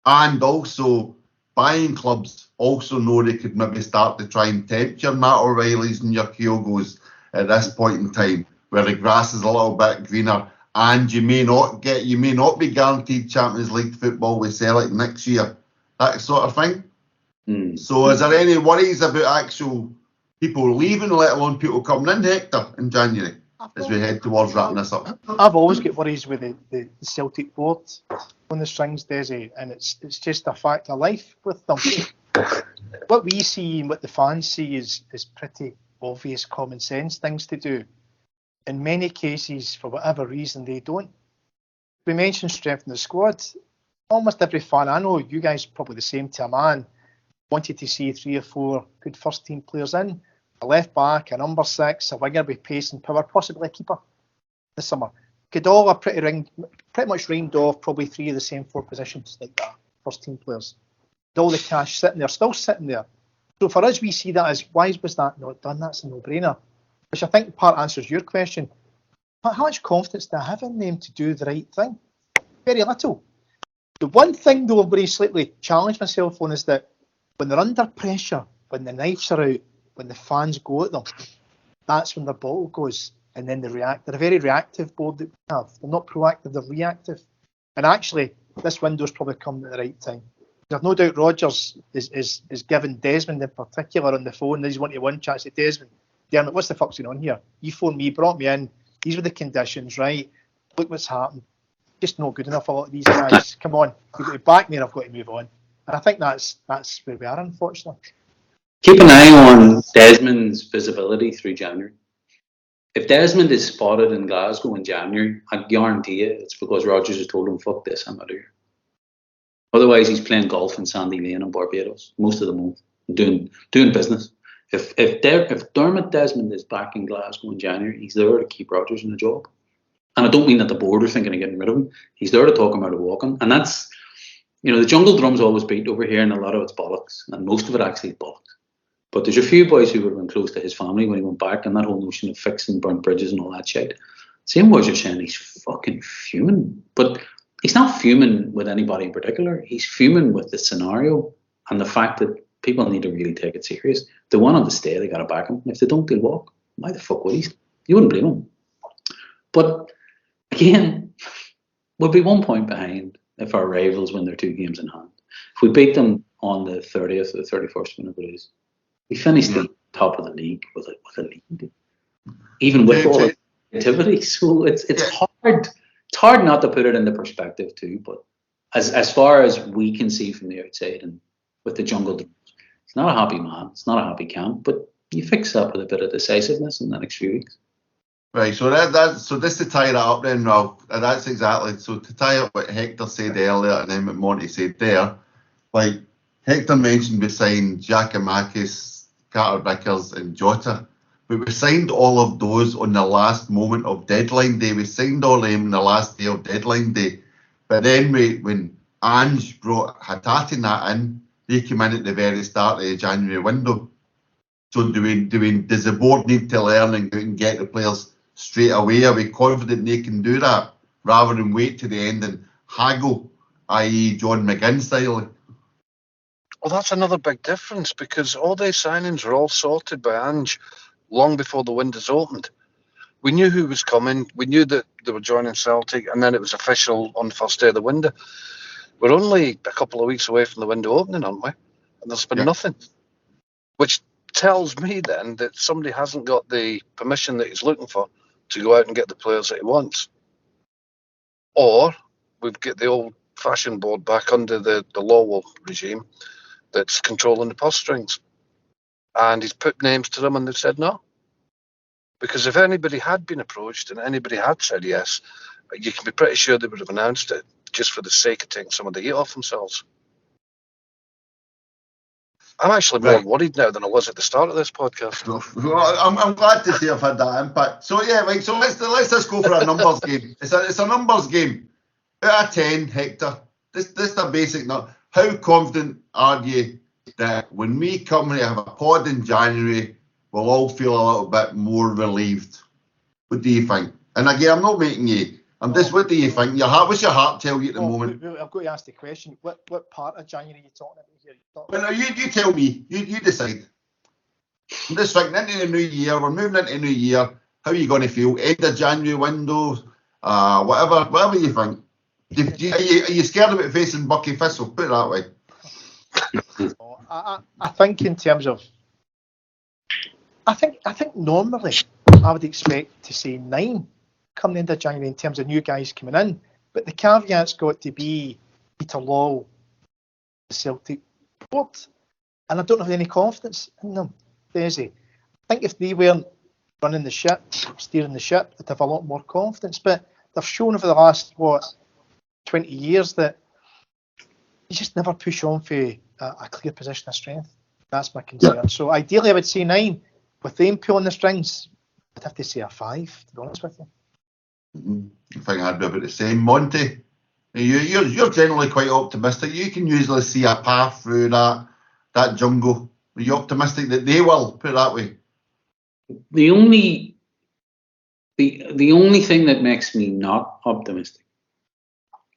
And also, buying clubs also know they could maybe start to try and tempt your Matt O'Reillys and your Kyogos at this point in time, where the grass is a little bit greener, and you may not be guaranteed Champions League football with Celtic next year, that sort of thing. So is there any worries about actual people leaving, let alone people coming in, Hector, in January, as we head towards wrapping this up? I've always got worries with the Celtic board on the strings, Desi, and it's just a fact of life with them. What we see and what the fans see is pretty obvious common sense things to do. In many cases, for whatever reason, they don't. We mentioned strengthening the squad. Almost every fan I know, you guys probably the same to a man, wanted to see 3 or 4 good first team players in. A left back, a number 6, a winger with pace and power, possibly a keeper this summer. Could all have pretty much rained off probably 3 of the same 4 positions like that, first team players. With all the cash sitting there, still sitting there. So for us, we see that as, why was that not done? That's a no-brainer. Which I think part answers your question. How much confidence do I have in them to do the right thing? Very little. The one thing, though, I've really slightly challenged myself on is that when they're under pressure, when the knives are out, when the fans go at them, that's when their bottle goes, and then they react. They're a very reactive board that we have. They're not proactive, they're reactive. And actually, this window's probably come at the right time. There's no doubt Rodgers is giving Desmond in particular on the phone. He's 1-to-1 chats to Desmond. Dermot, what's the fuck's going on here? You phoned me, brought me in. These were the conditions, right? Look what's happened. Just not good enough, a lot of these guys. Come on, you've got to back me and I've got to move on. And I think that's where we are, unfortunately. Keep an eye on Desmond's visibility through January. If Desmond is spotted in Glasgow in January, I guarantee you it's because Rodgers has told him, fuck this, I'm out of here. Otherwise, he's playing golf in Sandy Lane in Barbados most of the month, doing business. If Dermot Desmond is back in Glasgow in January, he's there to keep Rodgers in the job. And I don't mean that the board are thinking of getting rid of him. He's there to talk him out of walking. And that's, the jungle drum's always beat over here, and a lot of it's bollocks. And most of it actually is bollocks. But there's a few boys who would have been close to his family when he went back, and that whole notion of fixing burnt bridges and all that shit. Same words you're saying, he's fucking fuming. But he's not fuming with anybody in particular. He's fuming with the scenario and the fact that people need to really take it serious. If they want him to stay, they got to back him. If they don't, they'll walk. Why the fuck would he? You wouldn't blame him. But again, we'll be 1 point behind if our rivals win their 2 games in hand. If we beat them on the 30th or the 31st, whenever it is, we finish the top of the league with a lead, even with all the activity. So it's hard. It's hard not to put it into perspective too. But as far as we can see from the outside, and with the jungle, it's not a happy man. It's not a happy camp. But you fix that with a bit of decisiveness in the next few weeks. Right, so so just to tie that up then, Ralph, and that's exactly, so to tie up what Hector said earlier and then what Monty said there, like Hector mentioned we signed Giacomakis, Carter Vickers and Jota, but we signed all of those on the last moment of deadline day. We signed all them on the last day of deadline day, but then when Ange brought Hatate in, they came in at the very start of the January window. So does the board need to learn and go and get the players straight away? Are we confident they can do that rather than wait to the end and haggle, i.e. John McGinn style? Well, that's another big difference because all these signings were all sorted by Ange long before the windows opened. We knew who was coming. We knew that they were joining Celtic, and then it was official on the first day of the window. We're only a couple of weeks away from the window opening, aren't we? And there's been nothing. Which tells me then that somebody hasn't got the permission that he's looking for to go out and get the players that he wants. Or we've got the old-fashioned board back under the Lawwell regime that's controlling the purse strings. And he's put names to them and they've said no. Because if anybody had been approached and anybody had said yes, you can be pretty sure they would have announced it just for the sake of taking some of the heat off themselves. I'm actually more worried now than I was at the start of this podcast. Well, I'm glad to see I've had that impact. So yeah, Mike. So let's just go for a numbers game. It's a numbers game. Out of 10, Hector. This is a basic number. How confident are you that when we come here have a pod in January, we'll all feel a little bit more relieved? What do you think? And again, I'm not making you. I'm just. What do you think? What's your heart tell you at the moment? I've got to ask the question. What part of January are you talking about here? Well, no, you tell me. You decide. I'm just thinking into the new year. We're moving into the new year. How are you going to feel? End of January window, whatever you think. Are you scared about facing Bucky Thistle? Put it that way. I think in terms of, I think normally I would expect to say 9 come the end of January in terms of new guys coming in, but the caveat's got to be Peter Law, the Celtic board, and I don't have any confidence in them. Desi, I think if they weren't running the ship, steering the ship, I'd have a lot more confidence. But they've shown over the last 20 years that you just never push on for a clear position of strength. That's my concern. Yeah. So ideally, I would say 9. With them pulling the strings, I'd have to say a 5. To be honest with you. I think I'd be about the same. Monty, you're generally quite optimistic. You can usually see a path through that jungle. Are you optimistic that they will? Put it that way. The only thing that makes me not optimistic,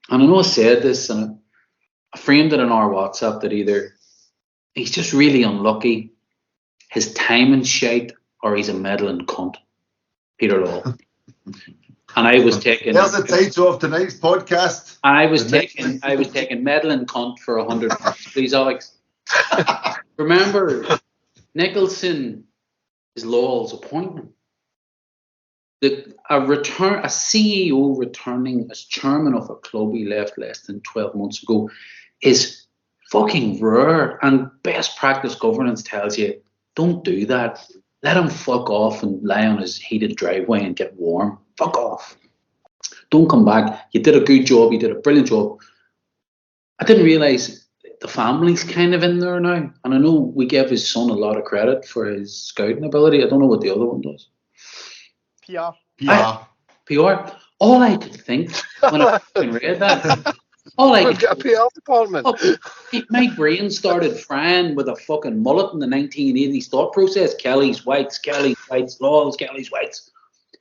and I know I said this and I framed it in our WhatsApp, that either he's just really unlucky, his timing's shite, or he's a meddling cunt. Peter Law. And I was taking. There's the title of tonight's podcast. I was taking meddling cunt for 100 points, please, Alex. Remember, Nicholson is Lawwell's appointment. A CEO returning as chairman of a club he left less than 12 months ago is fucking rare. And best practice governance tells you, don't do that. Let him fuck off and lie on his heated driveway and get warm. Fuck off. Don't come back. You did a good job. You did a brilliant job. I didn't realise the family's kind of in there now. And I know we gave his son a lot of credit for his scouting ability. I don't know what the other one does. PR. All I could think when I read that. We've got a PR department. My brain started frying with a fucking mullet in the 1980s thought process. Kelly's whites, Lawwell's, Kelly's whites.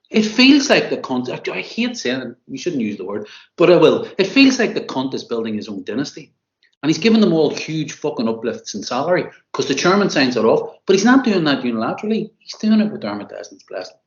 It feels like the cunt. I hate saying it. We shouldn't use the word, but I will. It feels like the cunt is building his own dynasty. And he's giving them all huge fucking uplifts in salary because the chairman signs it off. But he's not doing that unilaterally. He's doing it with Dermot Desmond's blessing.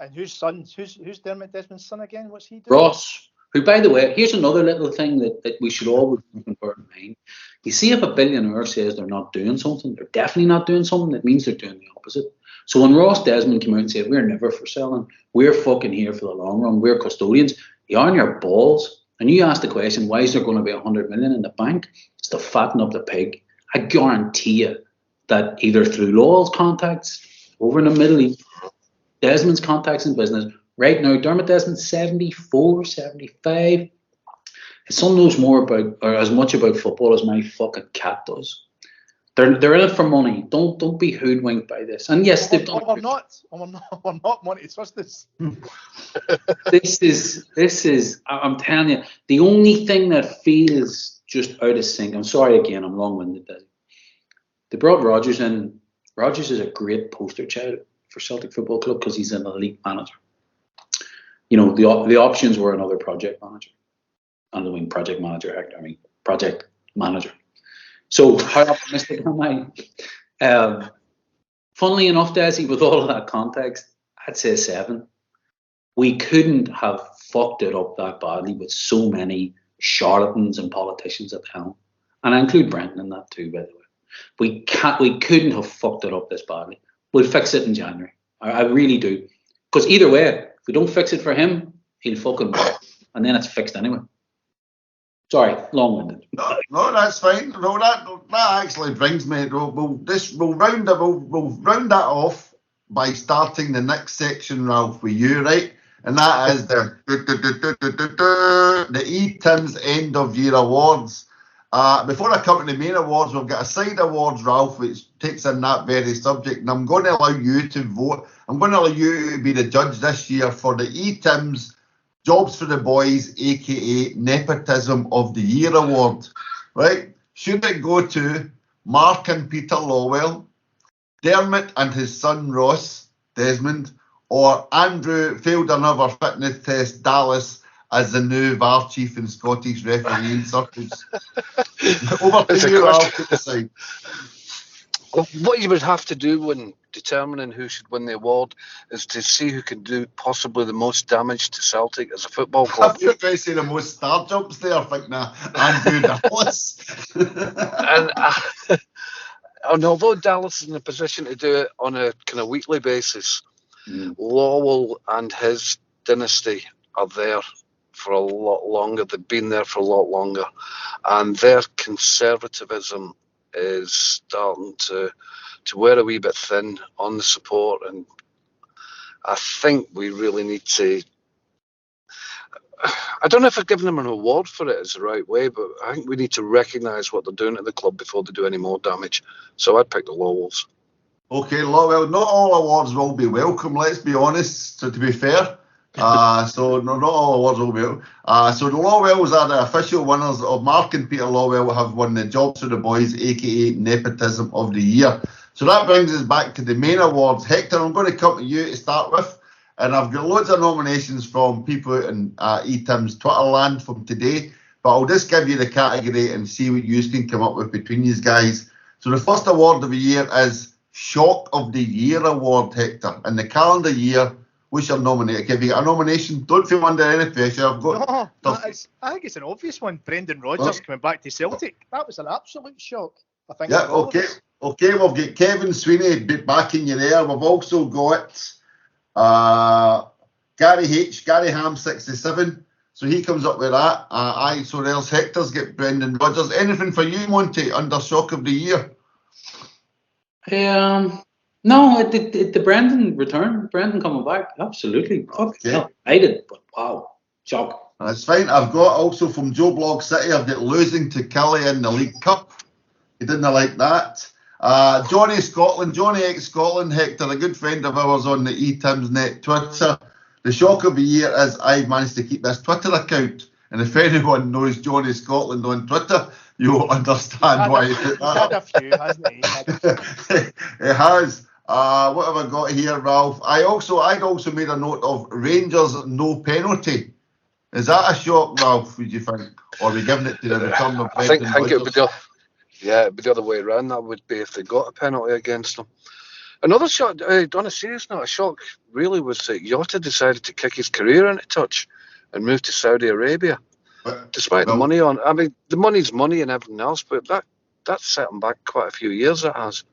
And whose son? Who's Dermot Desmond's son again? What's he doing? Ross, who, by the way, here's another little thing that we should always bear in mind. You see, if a billionaire says they're not doing something, they're definitely not doing something, that means they're doing the opposite. So when Ross Desmond came out and said, we're never for selling, we're fucking here for the long run, we're custodians, you're on your balls. And you ask the question, why is there going to be 100 million in the bank? It's to fatten up the pig. I guarantee you that either through Lowell's contacts over in the Middle East, Desmond's contacts in business, right now, Dermot Desmond's 74, 75. His son knows more about, or as much about football as my fucking cat does. They're in it for money. Don't be hoodwinked by this. And yes, they've done. We're not money. Trust us. This is. I'm telling you, the only thing that feels just out of sync. I'm sorry again. I'm long-winded. They brought Rodgers in. Rodgers is a great poster child for Celtic Football Club because he's an elite manager. You know, the options were another project manager. I don't mean project manager, Hector. I mean project manager. So how optimistic am I? Funnily enough, Desi, with all of that context, I'd say 7. We couldn't have fucked it up that badly with so many charlatans and politicians at the helm. And I include Brenton in that too, by the way. We couldn't have fucked it up this badly. We'll fix it in January. I really do. Because either way, if we don't fix it for him, he'll fucking win. And then it's fixed anyway. Sorry, long-winded. No, that's fine. No, that actually brings me. We'll round that off by starting the next section, Ralph, with you, right? And that is the ETims end of year awards. Before I come to the main awards, we've got a side awards, Ralph, which takes in that very subject, and I'm going to allow you to vote. I'm going to allow you to be the judge this year for the ETims Jobs for the Boys, aka Nepotism of the Year award, right? Should it go to Mark and Peter Lawwell, Dermot and his son Ross Desmond, or Andrew failed another fitness test Dallas as the new VAR chief and Scottish referee in circles? Over to you, Ralph, to decide. What you would have to do when determining who should win the award is to see who can do possibly the most damage to Celtic as a football club. You're going to say the most star jumps there, I think, now. Andrew Dallas. And although Dallas is in a position to do it on a kind of weekly basis, Lawwell and his dynasty are there for a lot longer. They've been there for a lot longer. And their conservatism is starting to wear a wee bit thin on the support, and I think we really need to. I don't know if giving them an award for it is the right way, but I think we need to recognise what they're doing at the club before they do any more damage. So I'd pick the Lawwells. Okay, Lawwell. Not all awards will be welcome. Let's be honest. So to be fair. So not all awards will be. So the Lawwells are the official winners of Mark and Peter Lawwell have won the Jobs for the Boys, aka Nepotism of the Year. So that brings us back to the main awards. Hector, I'm going to come to you to start with, and I've got loads of nominations from people out in ETims Twitter land from today, but I'll just give you the category and see what you can come up with between you guys. So the first award of the year is Shock of the Year award, Hector. In the calendar year, what's your nomination? Okay, if you get a nomination, don't feel under any pressure. I think it's an obvious one. Brendan Rodgers coming back to Celtic. That was an absolute shock. I think. Yeah, okay. Okay, we've got Kevin Sweeney back in your air. We've also got Gary Ham 67. So he comes up with that. So else Hector's get Brendan Rodgers. Anything for you, Monty, under Shock of the Year? No, the Brendan return, Brendan coming back, absolutely. Okay. Excited, but wow, shock. That's fine. I've got also from Joe Blog City, I've got losing to Kelly in the League Cup. He didn't like that. Johnny X Scotland, Hector, a good friend of ours on the ETims Net Twitter. The shock of the year is I've managed to keep this Twitter account. And if anyone knows Johnny Scotland on Twitter, you'll understand why he did that. He's had a few, hasn't he? He has. What have I got here, Ralph? I'd also made a note of Rangers no penalty. Is that a shock, Ralph? Would you think, or are we giving it to the return of I think Brendan it would Rodgers? it'd be the other way around. That would be if they got a penalty against them. Another shock, on a serious note, a shock really was that Jota decided to kick his career into touch and move to Saudi Arabia, despite the money on. I mean, the money's money and everything else, but that's set him back quite a few years. It has.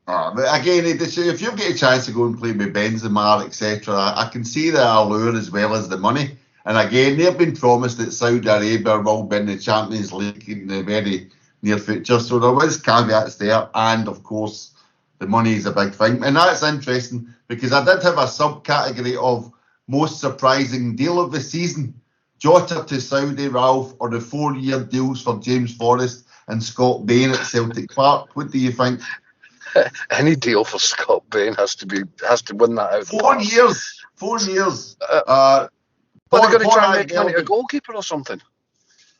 But again, if you get a chance to go and play with Benzema, etc., I can see the allure as well as the money. And again, they've been promised that Saudi Arabia will be in the Champions League in the very near future. So there was caveats there, and of course, the money is a big thing. And that's interesting because I did have a subcategory of most surprising deal of the season. Jota to Saudi, Ralph, or the 4-year deals for James Forrest and Scott Bain at Celtic Park. What do you think? Any deal for Scott Bain has to win that out. 4 years. 4 years. But they're going to try and make him a goalkeeper or something.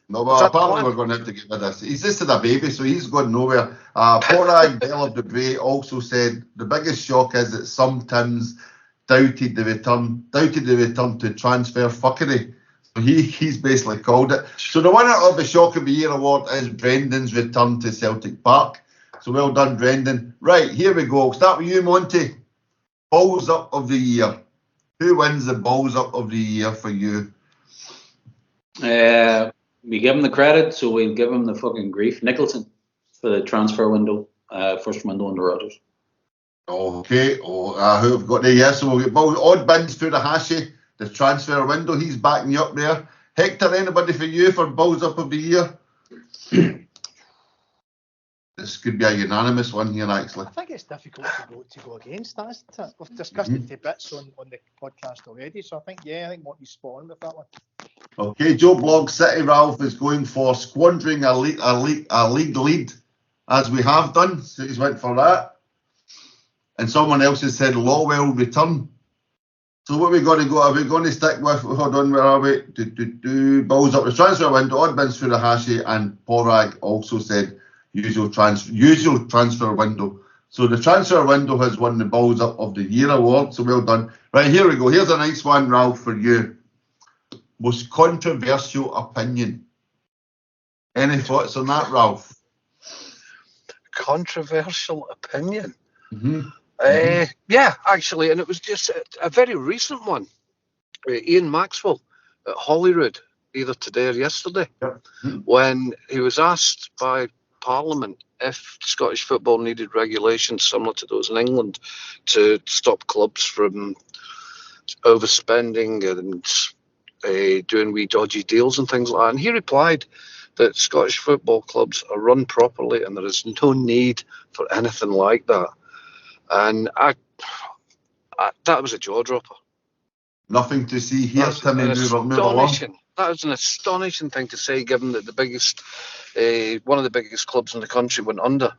No, but apparently we're going to have to get rid of this. He's just had a baby, so he's going nowhere. Porag Bell of the Bray also said the biggest shock is that some Tims doubted the return to transfer fuckery. So he's basically called it. So the winner of the Shock of the Year award is Brendan's return to Celtic Park. So well done, Brendan. Right, here we go. I'll start with you, Monty. Balls up of the year. Who wins the balls up of the year for you? We give him the credit, so we'll give him the fucking grief. Nicholson for the transfer window, first window under Rodgers. Okay. Who have got there? Yeah, so we'll get balls. Odd bins through the Hashi, the transfer window. He's backing you up there. Hector, anybody for you for balls up of the year? This could be a unanimous one here, actually. I think it's difficult to go against that, isn't it? We've discussed it to bits on the podcast already, so I think Monty's spot on with that one. Okay, Joe Blog City Ralph is going for squandering a league lead, as we have done. So he's went for that. And someone else has said Lawwell return. So what are we going to go? Are we going to stick with? Hold on, where are we? Balls up the transfer window. Odd bins through the Hashi, and Porag also said usual transfer window. So the transfer window has won the balls up of the year award. So well done. Right, here we go. Here's a nice one, Ralph, for you. Most controversial opinion. Any thoughts on that, Ralph? Controversial opinion? Yeah, actually, and it was just a very recent one. Ian Maxwell at Holyrood, either today or yesterday, when he was asked by Parliament if Scottish football needed regulations similar to those in England to stop clubs from overspending and doing wee dodgy deals and things like that. And he replied that Scottish football clubs are run properly and there is no need for anything like that. And I that was a jaw dropper. Nothing to see here, Timmy. Move along. That was an astonishing thing to say, given that the biggest, one of the biggest clubs in the country went under,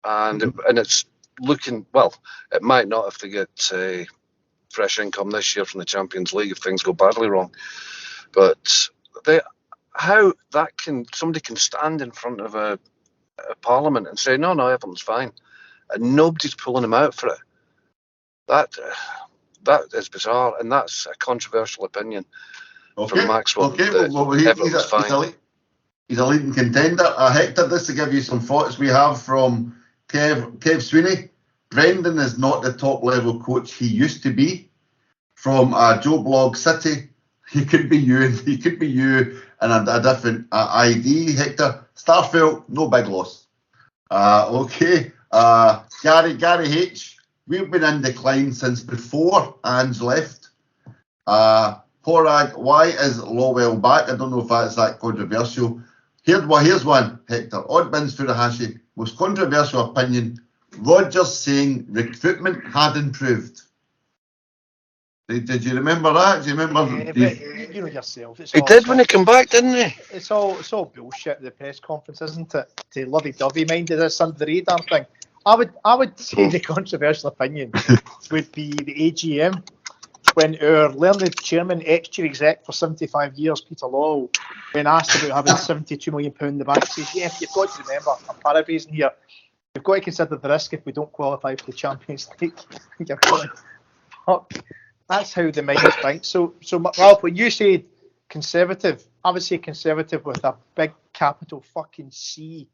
and it's looking well. It might not if they get fresh income this year from the Champions League if things go badly wrong. But how that somebody can stand in front of a Parliament and say no, everyone's fine, and nobody's pulling them out for it. That is bizarre, and that's a controversial opinion. From Maxwell. Okay, he's a leading contender. Hector, just to give you some thoughts we have from Kev Sweeney. Brendan is not the top level coach he used to be. From Joe Blog City, he could be you and a different ID. Hector Starfield, no big loss. Okay, Gary H. We've been in decline since before Ange left. Porag, why is Lawwell back? I don't know if that's that controversial. Here's one, Hector. Odd bins for the Hashi. Most controversial opinion. Rodgers saying recruitment had improved. Did you remember that? Do you remember? Yeah, but you know yourself. He did when he came back, didn't he? It's all bullshit. The press conference, isn't it? To lovey-dovey minded this under the radar thing. I would say the controversial opinion would be the AGM. When our learned chairman, ex-chief exec for 75 years, Peter Law, when asked about having £72 million in the bank, says, yeah, you've got to remember, I'm paraphrasing here, We've got to consider the risk if we don't qualify for the Champions League. You're going, fuck. That's how the minds think. So, Ralph, when you say conservative, I would say conservative with a big capital fucking C.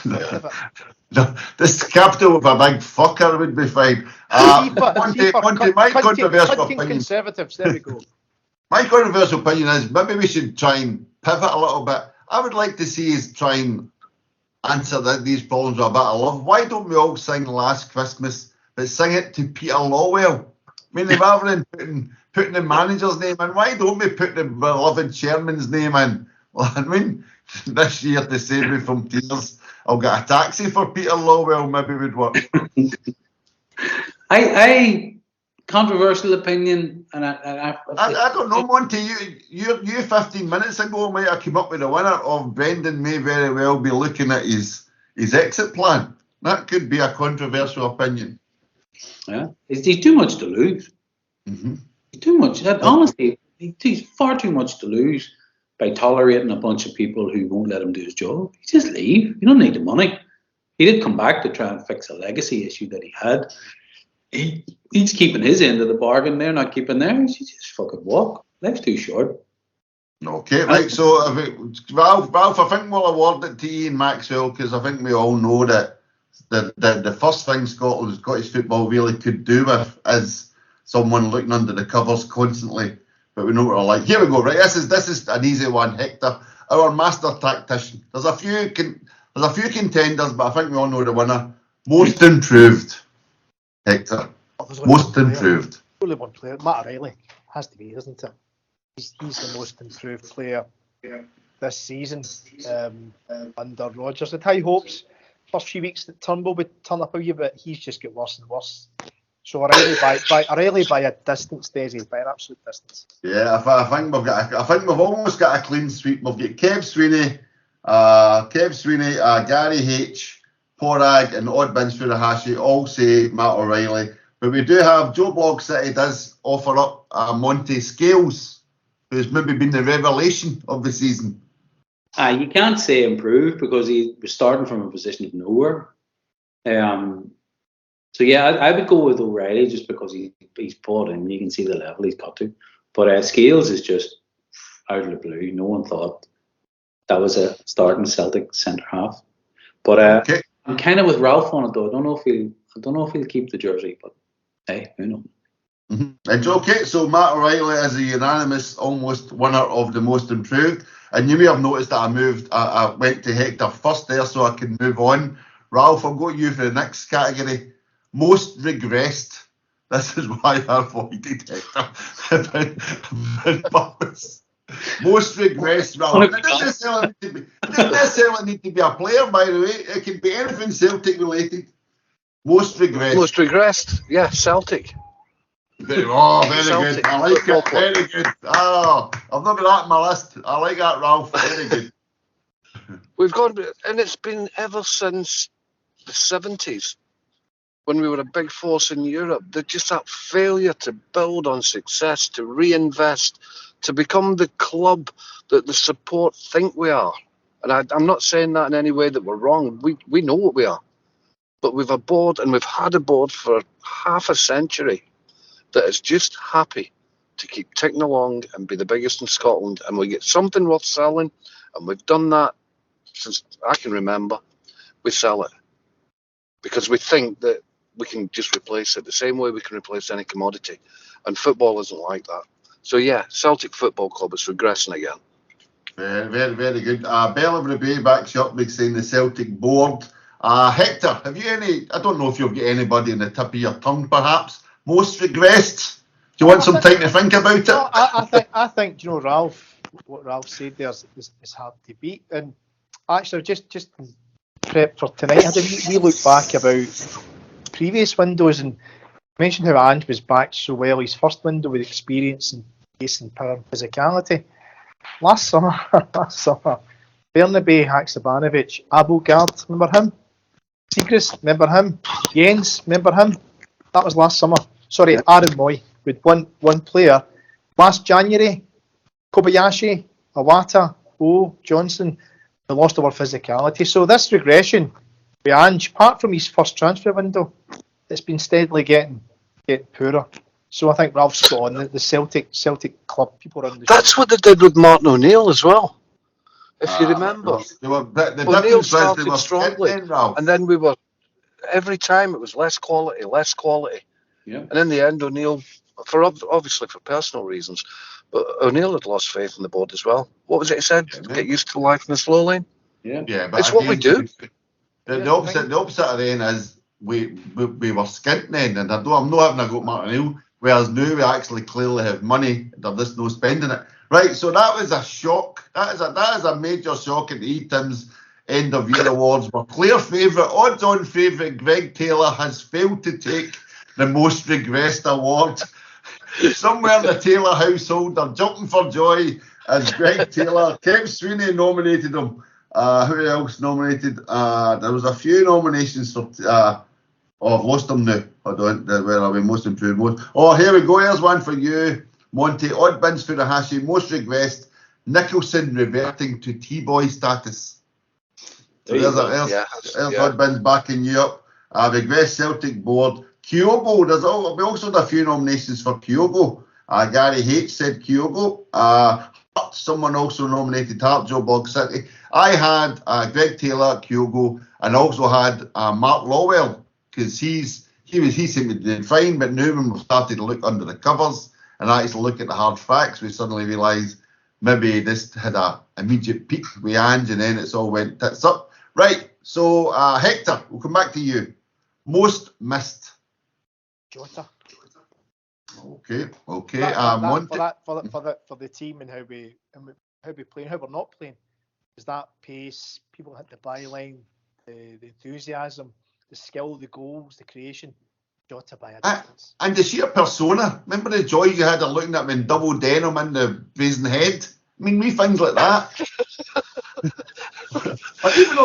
No, this capital of a big fucker would be fine. Monty, my controversial opinion. Conservatives, there we go. My controversial opinion is maybe we should try and pivot a little bit. I would like to see us try and answer these problems with a bit of love. Why don't we all sing Last Christmas, but sing it to Peter Lawwell? I mean, rather than putting the manager's name in, why don't we put the beloved chairman's name in? Well, I mean, this year to save me from tears, I'll get a taxi for Peter Lawwell, maybe would work. I controversial opinion, and I don't know, Monty. You 15 minutes ago might have come up with the winner of Brendan may very well be looking at his exit plan. That could be a controversial opinion. Yeah, he's too much to lose. Mm-hmm. He's too much. Honestly, he's far too much to lose by tolerating a bunch of people who won't let him do his job. He just leave. You don't need the money. He did come back to try and fix a legacy issue that he had. He's keeping his end of the bargain. They're not keeping theirs. He just fucking walk. Life's too short. Okay, right. So, Ralph, I think we'll award it to Ian Maxwell because I think we all know that the first thing Scottish football really could do with is someone looking under the covers constantly. But we know what we're like. Here we go. Right, this is an easy one. Hector, our master tactician. There's a few contenders, but I think we all know the winner. Most improved. Hector. Most improved. Only one player. Matt O'Reilly has to be, isn't it? He's the most improved player this season under Rodgers. Had high hopes. First few weeks that Turnbull would turn up a wee bit, he's just got worse and worse. So O'Reilly by a distance, Desi, by an absolute distance. Yeah, I think we've almost got a clean sweep. We've got Kev Sweeney, Gary H, Porag, and Oddbins Furuhashi all say Matt O'Reilly. But we do have Joe Blog City does offer up Monty Scales, who's maybe been the revelation of the season. You can't say improved because he was starting from a position of nowhere. So yeah, I would go with O'Reilly just because he's bought in. You can see the level he's got to. But Scales is just out of the blue. No one thought that was a starting Celtic centre half. But okay. I'm kind of with Ralph on it though. I don't know if he'll keep the jersey, but hey, who knows? Mm-hmm. It's okay. So Matt O'Reilly is a unanimous almost winner of the most improved. And you may have noticed that I went to Hector first there so I can move on. Ralph, I'll go to you for the next category. Most regressed. This is why I avoided Hector. Most regressed, Ralph. It doesn't necessarily need to be a player, by the way. It can be anything Celtic related. Most regressed. Most regressed, yeah, Celtic. Very Celtic. Good. I like it. Very good. Oh, I've not got that on my list. I like that, Ralph. Very good. We've gone, and it's been ever since the 70s when we were a big force in Europe. Just that failure to build on success, to reinvest, to become the club that the support think we are. And I'm not saying that in any way that we're wrong. We know what we are. But we've a board, and we've had a board for half a century that is just happy to keep ticking along and be the biggest in Scotland. And we get something worth selling, and we've done that since I can remember. We sell it because we think that we can just replace it the same way we can replace any commodity. And football isn't like that. So yeah, Celtic Football Club is regressing again. Very, very good. Bella Brabay backs you up by saying the Celtic board. Hector, have you any? I don't know if you've got anybody in the tip of your tongue, perhaps. Most regressed. Do you want some time to think about it? No, I think you know, Ralph. What Ralph said there is hard to beat. And actually, just prep for tonight, I had a wee look back about previous windows and mentioned how Ange was backed so well. His first window with experience and pace and power and physicality. Last summer, Bernabe, Haksabanovic, Abelgard, remember him? Siegrist, remember him? Jens, remember him? That was last summer. Sorry, Aaron Moy with one player. Last January, Kobayashi, Awata, Johnson, we lost our physicality. So this regression Ange, apart from his first transfer window, it's been steadily getting poorer. So I think Ralph's spot on the Celtic club people around the That's what they did with Martin O'Neill as well. If you remember, the O'Neill difference was they started were strongly, skint then, Ralph. and then we were every time it was less quality. Yeah. And in the end, O'Neill, obviously for personal reasons, but O'Neill had lost faith in the board as well. What was it he said? Get used to life in the slow lane. Yeah. Yeah, but It's what we do. The opposite of then is we were skint then, and I'm not having a go at Martin O'Neill. Whereas now we actually clearly have money, they're just no spending it. Right, so that was a shock. That is a major shock at the ETims end of year awards. We're clear favourite, odds-on favourite. Greg Taylor has failed to take the most regressed award. Somewhere in the Taylor household, they're jumping for joy as Greg Taylor. Kev Sweeney nominated him. Who else nominated? There was a few nominations for. I've lost them now. I don't. Where are we? Most improved. Oh, here we go. Here's one for you, Monty. Odd bins Furuhashi. Most regressed. Nicholson reverting to T-boy status. So there's odd bins backing you up. Regressed Celtic board. Kyogo. We also had a few nominations for Kyogo. Gary H said Kyogo. Someone also nominated Hart, Joe Bog City. I had Greg Taylor, Kyogo, and also had Mark Lawwell, because he seemed to do fine, but now when we started to look under the covers and actually look at the hard facts, we suddenly realised maybe this had a immediate peak with Ange, and then it's all went tits up. Right, so Hector, we'll come back to you. Most missed. Jota. Okay. For the team and how we play and how we're not playing. Is that pace, people hit the byline, the enthusiasm, the skill, the goals, the creation, Jota by a difference. And the sheer persona. Remember the joy you had of looking at him in double denim in the brazen head? I mean, we things like that. But even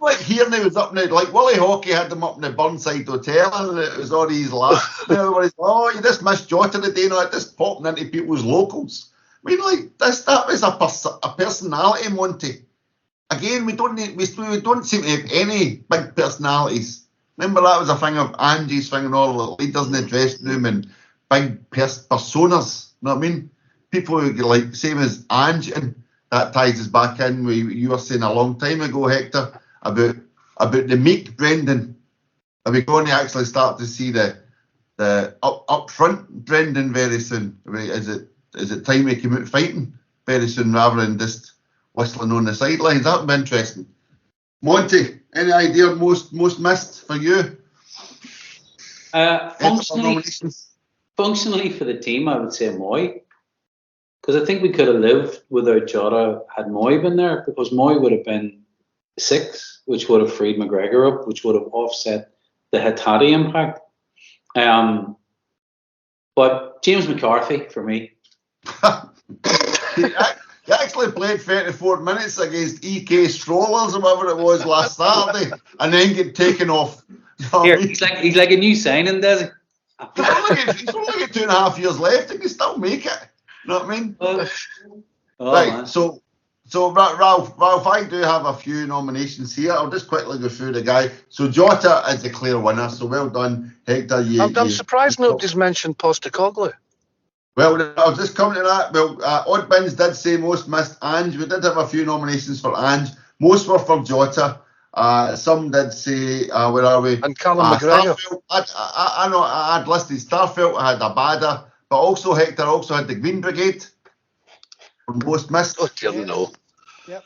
like here now was up now, like Willie Hockey had them up in the Burnside Hotel, and it was all these laughs. Everybody's, you just missed Jota today, just popping into people's locals. I mean, like that was a personality, Monty. Again, we don't seem to have any big personalities. Remember that was a thing of Angie's thing and all the leaders in the dressing room and big personas. You know what I mean? People who like same as Ange, and that ties us back in. You were saying a long time ago, Hector, about the meek Brendan. Are we going to actually start to see the up front Brendan very soon? Is it time we come out fighting very soon rather than just whistling on the sidelines? That would be interesting. Monty, any idea most missed for you? Functionally for the team, I would say Moy. Because I think we could have lived without Jota had Moy been there, because Moy would have been 6, which would have freed McGregor up, which would have offset the Hattati impact. But James McCarthy for me. He actually played 34 minutes against EK Strollers or whatever it was last Saturday, and then get taken off. You know Here, he's like a new signing, does he? He's only got 2.5 years left, and he can still make it. You know what I mean? Right. Man. So Ralph, I do have a few nominations here. I'll just quickly go through the guy. So Jota is the clear winner. So well done, Hector. I'm surprised nobody's mentioned Postecoglou. Well, I was just coming to that. Well, Odd Bins did say most missed Ange. We did have a few nominations for Ange. Most were for Jota. Some did say, where are we? And Callum McGregor. Starfield. I know I had listed Starfield. I had Abada. But also, Hector had the Green Brigade for most missed. Oh, dear, no. Yep,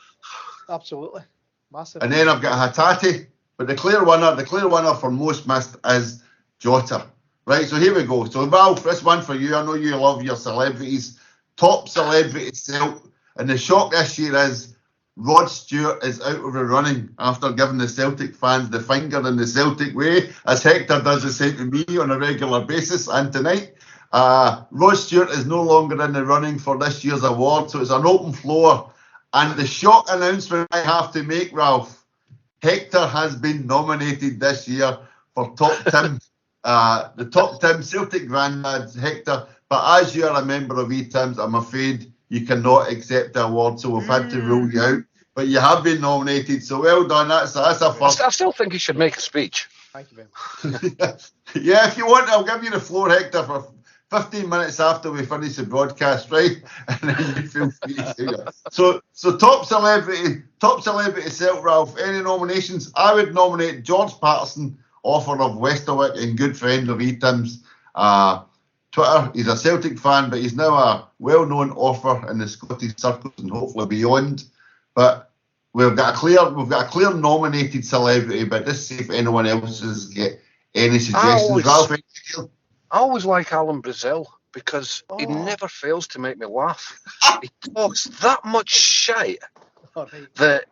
absolutely. Massive. And then I've got Hattati. But the clear winner for most missed is Jota. Right, so here we go. So Ralph, this one for you. I know you love your celebrities. Top celebrity Celt. And the shock this year is Rod Stewart is out of the running after giving the Celtic fans the finger in the Celtic way, as Hector does the same to me on a regular basis and tonight. Rod Stewart is no longer in the running for this year's award, so it's an open floor. And the shock announcement I have to make, Ralph, Hector has been nominated this year for Top Tim. The Top Tim Celtic Granddads, Hector. But as you are a member of ETims, I'm afraid you cannot accept the award, so we've had to rule you out. but you have been nominated, so well done. That's a first. I still think he should make a speech. Thank you very much. Yeah, if you want, I'll give you the floor, Hector, for 15 minutes after we finish the broadcast, right? And then you feel free to say that. So top celebrity Celt, Ralph. Any nominations? I would nominate George Patterson, author of Westerwick and good friend of ETims. Twitter. He's a Celtic fan, but he's now a well-known author in the Scottish circles and hopefully beyond. But we've got a clear nominated celebrity. But just see if anyone else has got any suggestions. Ralph, I always like Alan Brazil because he never fails to make me laugh. He talks that much shite that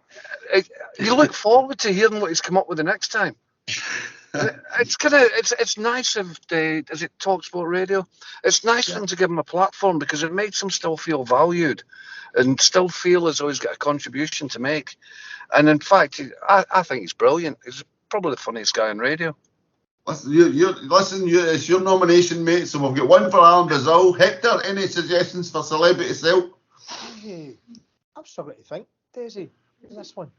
you look forward to hearing what he's come up with the next time. It's nice of is it TalkSport Radio? It's nice for him to give him a platform because it makes him still feel valued and still feel as though he's got a contribution to make. And in fact, I think he's brilliant. He's probably the funniest guy on radio. Listen, it's your nomination, mate. So we've got one for Alan Brazil. Hector, any suggestions for Celebrity Celt? I'm struggling to think. Daisy, this one.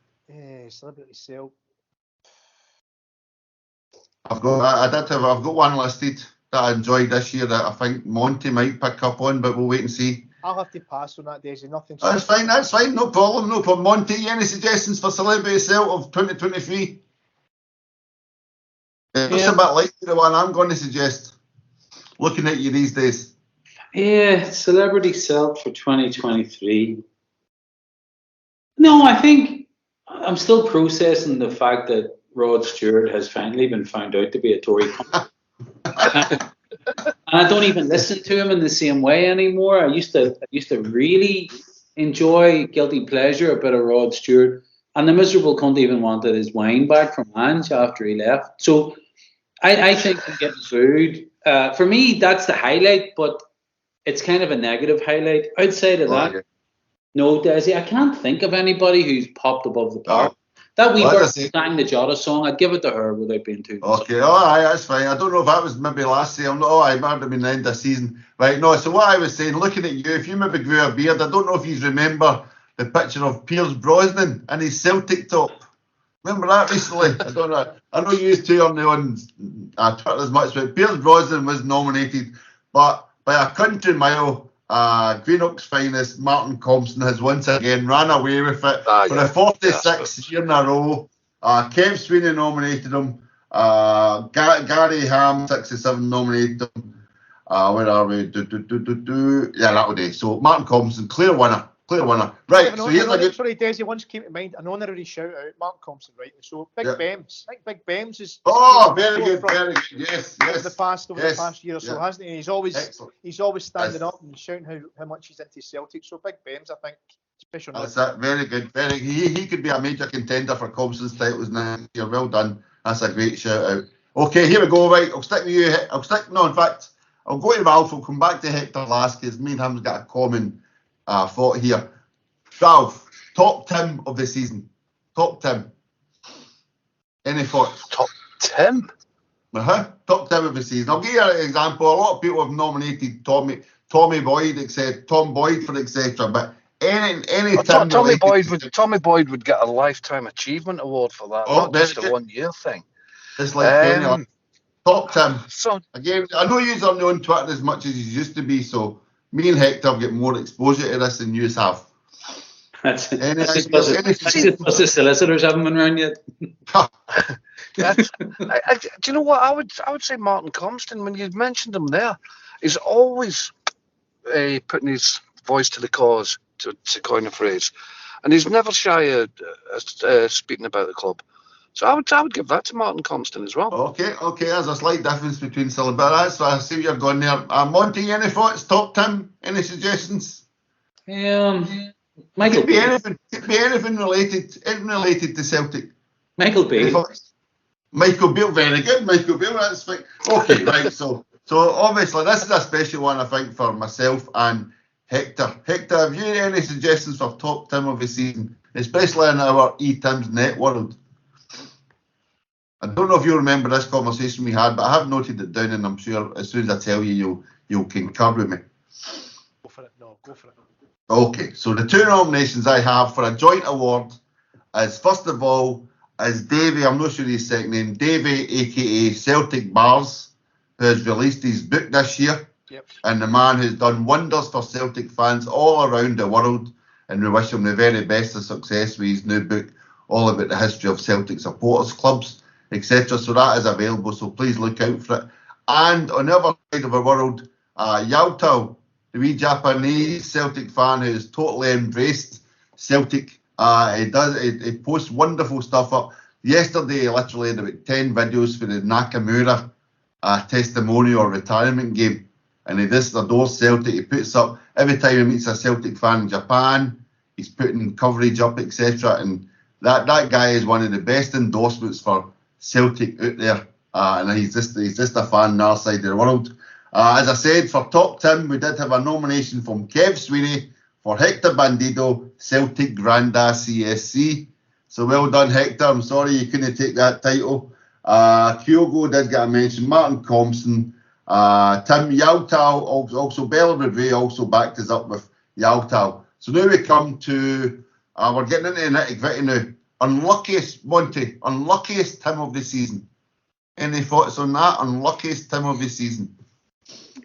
Celebrity Celt. I've got one listed that I enjoyed this year that I think Monty might pick up on, but we'll wait and see. I'll have to pass on that, Daisy. Nothing. That's fine. No problem. Monty, any suggestions for Celebrity Celt of 2023? It's a bit like the one I'm going to suggest, looking at you these days. Yeah, Celebrity Celt for 2023. No, I think I'm still processing the fact that Rod Stewart has finally been found out to be a Tory cunt. And I don't even listen to him in the same way anymore. I used to really enjoy guilty pleasure a bit of Rod Stewart, and the miserable cunt even wanted his wine back from Ange after he left. So I think I'm getting booed. For me, that's the highlight, but it's kind of a negative highlight. Outside of that, no, Desi, I can't think of anybody who's popped above the park. That wee bird sang the Jota song, I'd give it to her without being too. Okay, all right, that's fine. I don't know if that was maybe last year. It might have been the end of the season. Right, no, so what I was saying, looking at you, if you maybe grew a beard, I don't know if you remember the picture of Piers Brosnan and his Celtic top. Remember that recently? I don't know. I know you two are not on Twitter as much, but Piers Brosnan was nominated, but by a country mile. Greenock's finest, Martin Compson, has once again ran away with it for the 46th year in a row. Kev Sweeney nominated him. Gary Ham, 67, nominated him. Where are we? Yeah, that'll do. So Martin Compson, clear winner. Right, so here's a good... Sorry, Desi, once came to mind, an honorary shout out, Mark Compson, right? So Big Bems. I think Big Bems is... Oh, very good. Yes. Over the past year or so, hasn't he? He's always standing up and shouting how much he's into Celtic. So Big Bems, I think, special. That's that. Very good. He could be a major contender for Compson's titles now. You're well done. That's a great shout out. Okay, here we go. Right, I'll stick with you. In fact, I'll go to Ralph. I'll come back to Hector last because me and him's got a common thought here. Ralph, top Tim of the season. Top Tim. Any thoughts? Top Tim? Top Tim of the season. I'll give you an example. A lot of people have nominated Tommy Boyd, etc. Tom Boyd, for etc. But any Tim. Tommy Boyd would get a lifetime achievement award for that. Not just a 1 year thing. It's like top Tim. So again, I know you're not on Twitter as much as you used to be, so me and Hector have got more exposure to this than you have. That's just because the solicitors haven't been around yet. Do you know what? I would say Martin Compson, when you mentioned him there, is always putting his voice to the cause, to coin a phrase. And he's never shy of speaking about the club. So I would give that to Martin Compson as well. Okay. There's a slight difference between Celeb, but that's I see what you're going there. Monty, any thoughts? Top Tim? Any suggestions? Michael. Could be anything related to Celtic. Michael Beale. Michael Beale, very good. Michael Beale, that's fine. Okay, right. So obviously this is a special one, I think, for myself and Hector. Hector, have you any suggestions for top Tim of the season, especially in our ETims net world? I don't know if you remember this conversation we had, but I have noted it down, and I'm sure as soon as I tell you, you'll concur with me. Go for it. Okay, so the two nominations I have for a joint award is, first of all, is Davey, I'm not sure his second name, Davey, aka Celtic Bars, who has released his book this year. Yep. And the man who's done wonders for Celtic fans all around the world. And we wish him the very best of success with his new book, all about the history of Celtic supporters clubs, etc. So that is available, so please look out for it. And on the other side of the world, Yao Tao, the wee Japanese Celtic fan who has totally embraced Celtic. He posts wonderful stuff up. Yesterday, he literally had about 10 videos for the Nakamura testimonial or retirement game. And he just adores Celtic. He puts up, every time he meets a Celtic fan in Japan, he's putting coverage up, etc. And that guy is one of the best endorsements for Celtic out there. And he's just a fan on our side of the world. As I said, for Top Tim, we did have a nomination from Kev Sweeney for Hector Bandido, Celtic Granda CSC. So well done, Hector. I'm sorry you couldn't take that title. Kyogo did get a mention. Martin Compson, Tim Yao Tao, also Bella Ray also backed us up with Yao Tao. So now we come to, we're getting into the nitty-gritty now. Unluckiest, Monty, unluckiest Tim of the season. Any thoughts on that? Unluckiest Tim of the season?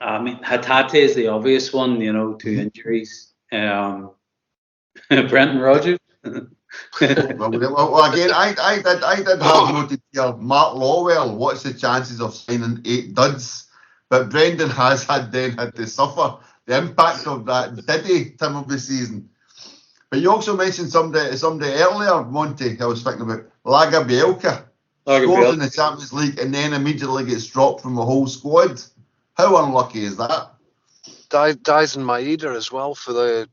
I mean, Hatate is the obvious one, 2 injuries. Brendan Rodgers. well, again, I did have noted here, Mark Lawwell, what's the chances of signing 8 duds? But Brendan has had to suffer the impact of that Diddy Tim of the season. But you also mentioned somebody earlier, Monty, I was thinking about, Laga Bielka. Scores in the Champions League and then immediately gets dropped from the whole squad. How unlucky is that? Dies in Maeda as well for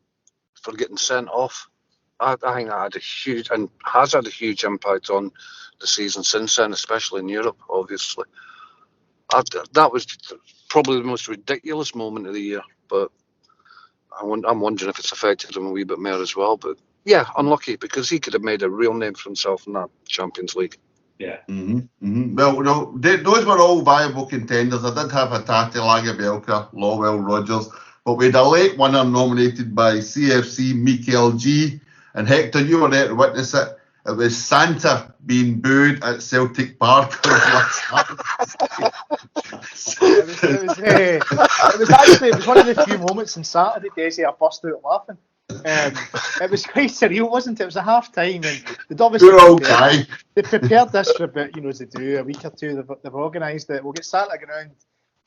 getting sent off. I think that had a huge and has had a huge impact on the season since then, especially in Europe, obviously. That was probably the most ridiculous moment of the year, but I'm wondering if it's affected him a wee bit more as well. But yeah, unlucky, because he could have made a real name for himself in that Champions League. Yeah. Well, those were all viable contenders. I did have Hatate, Lagerbielke, Lawwell, Rodgers, but we had a late winner nominated by CFC, Mikel G. And Hector, you were there to witness it. It was Santa being booed at Celtic Park. It was one of the few moments on Saturday, Daisy, I burst out laughing. It was quite surreal, wasn't it? It was a half time, and they'd obviously they prepared this for a bit, as they do, a week or two. They've organised it. We'll get Santa around,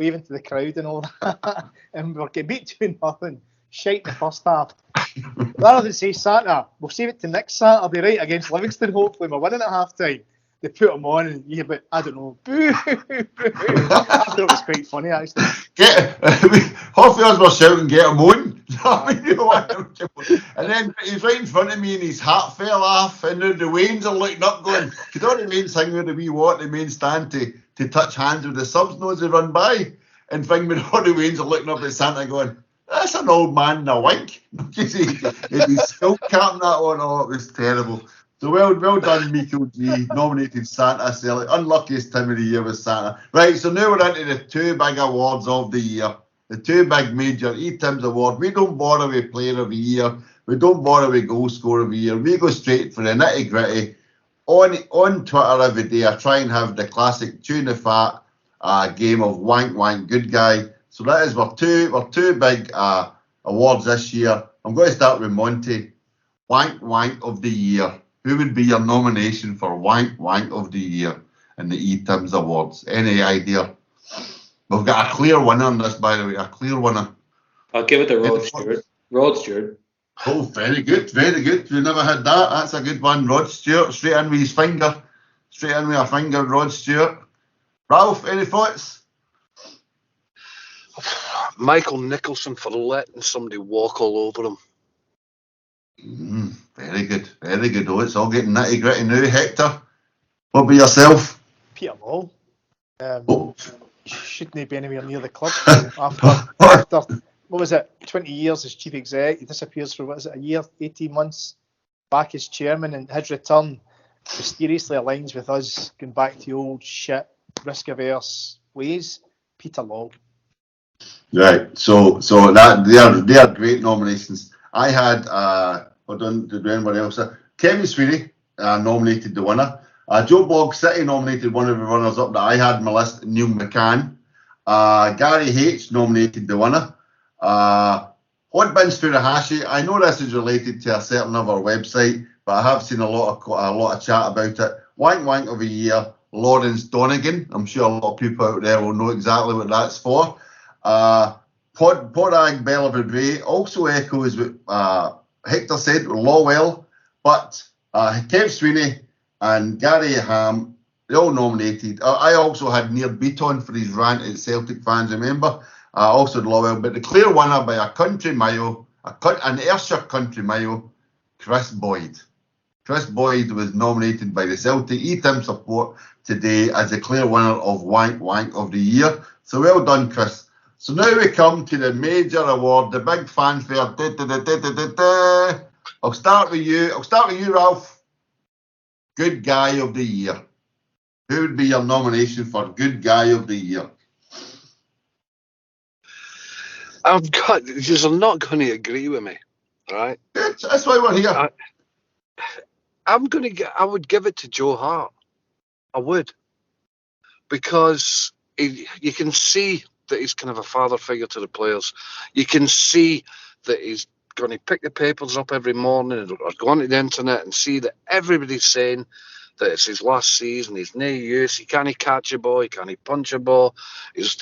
waving to the crowd and all that, and we'll get beat 2-0. Shite the first half. Rather than say Santa, we'll save it to next Saturday, right, against Livingston. Hopefully, we're winning at half time. They put them on, and you hear about, I don't know, boo. I thought it was quite funny, actually. Half of us were shouting, get him on. And then he's right in front of me, and his hat fell off, and the Waynes are looking up, going, you know the main thing where we want the main stand to touch hands with the subs as they run by, and all the Waynes are looking up at Santa, going, that's an old man in a wink. He'd be still capping that one. Oh, it was terrible. So well done, Mikel G. Nominated Santa Celtic. Unluckiest time of the year was Santa. Right, so now we're into the 2 big awards of the year. The 2 big major ETims award. We don't bother with player of the year. We don't bother with goal scorer of the year. We go straight for the nitty gritty. On Twitter every day, I try and have the classic tune the fat game of wank wank good guy. So that is our two big awards this year. I'm going to start with Monty. Wank wank of the year. Who would be your nomination for wank wank of the year in the ETims awards? Any idea? We've got a clear winner on this, by the way. A clear winner. I'll give it to Rod Stewart. Rod Stewart. Oh, very good, very good. We never had that. That's a good one. Rod Stewart, straight in with his finger. Straight in with a finger, Rod Stewart. Ralph, any thoughts? Michael Nicholson for letting somebody walk all over him. Very good, very good. Oh, it's all getting nitty gritty now. Hector, what about yourself? Peter Lawwell. Shouldn't be anywhere near the club after what was it, 20 years as chief exec. He disappears for, a year, 18 months, back as chairman, and his return mysteriously aligns with us going back to old shit, risk-averse ways. Peter Lawwell. Right, so that they are great nominations. I had, did anyone else? Kevin Sweeney nominated the winner. Joe Blog City nominated one of the runners up that I had in my list, Neil McCann. Gary H nominated the winner. Hot Bins Furuhashi. I know this is related to a certain other website, but I have seen a lot of chat about it. Wank Wank of the Year, Lawrence Donegan. I'm sure a lot of people out there will know exactly what that's for. Podag Bellaverdre also echoes what Hector said with Lawwell, but Kev Sweeney and Gary Ham, they all nominated. I also had Near Beaton for his rant at Celtic fans, remember? Also had Lawwell, but the clear winner by a country mile, an Ayrshire country mile, Chris Boyd. Chris Boyd was nominated by the Celtic ETims support today as the clear winner of Wank Wank of the Year. So well done, Chris. So now we come to the major award, the big fanfare. I'll start with you, Ralph. Good Guy of the Year. Who would be your nomination for Good Guy of the Year? You're not going to agree with me, right? That's why we're here. I would give it to Joe Hart. I would, because you can see that he's kind of a father figure to the players. You can see that he's going to pick the papers up every morning or go onto the internet and see that everybody's saying that it's his last season, he's no use, he can't catch a ball, he can't punch a ball.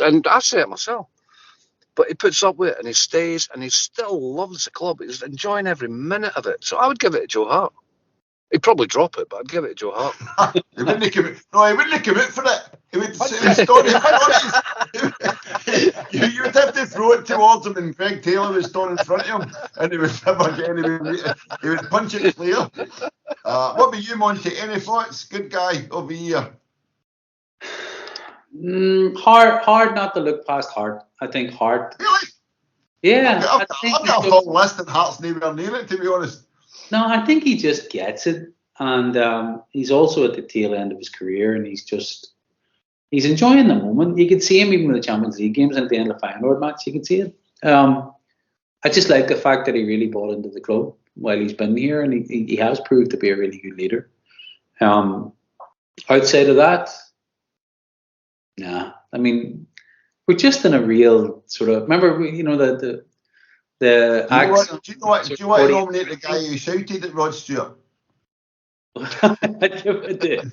And I say it myself. But he puts up with it and he stays and he still loves the club. He's enjoying every minute of it. So I would give it to Joe Hart. He'd probably drop it, but I'd give it to Joe Hart. He wouldn't commit for it. He would you would have to throw it towards him, and Greg Taylor would stand in front of him, and he would never get any. He would punch it clear. What about you, Monty? Any thoughts? Good Guy of the Year. Hard not to look past Hart. I think Hart. Really? Yeah. I've got a whole list, and Hart's nowhere near it, to be honest. No, I think he just gets it, and he's also at the tail end of his career, and he's enjoying the moment. You can see him even with the Champions League games and at the end of the Feyenoord match. You can see it. I just like the fact that he really bought into the club while he's been here, and he has proved to be a really good leader. Outside of that, nah. I mean, we're just in a real sort of. Remember, the. Do you want to nominate the guy who shouted at Rod Stewart? I did.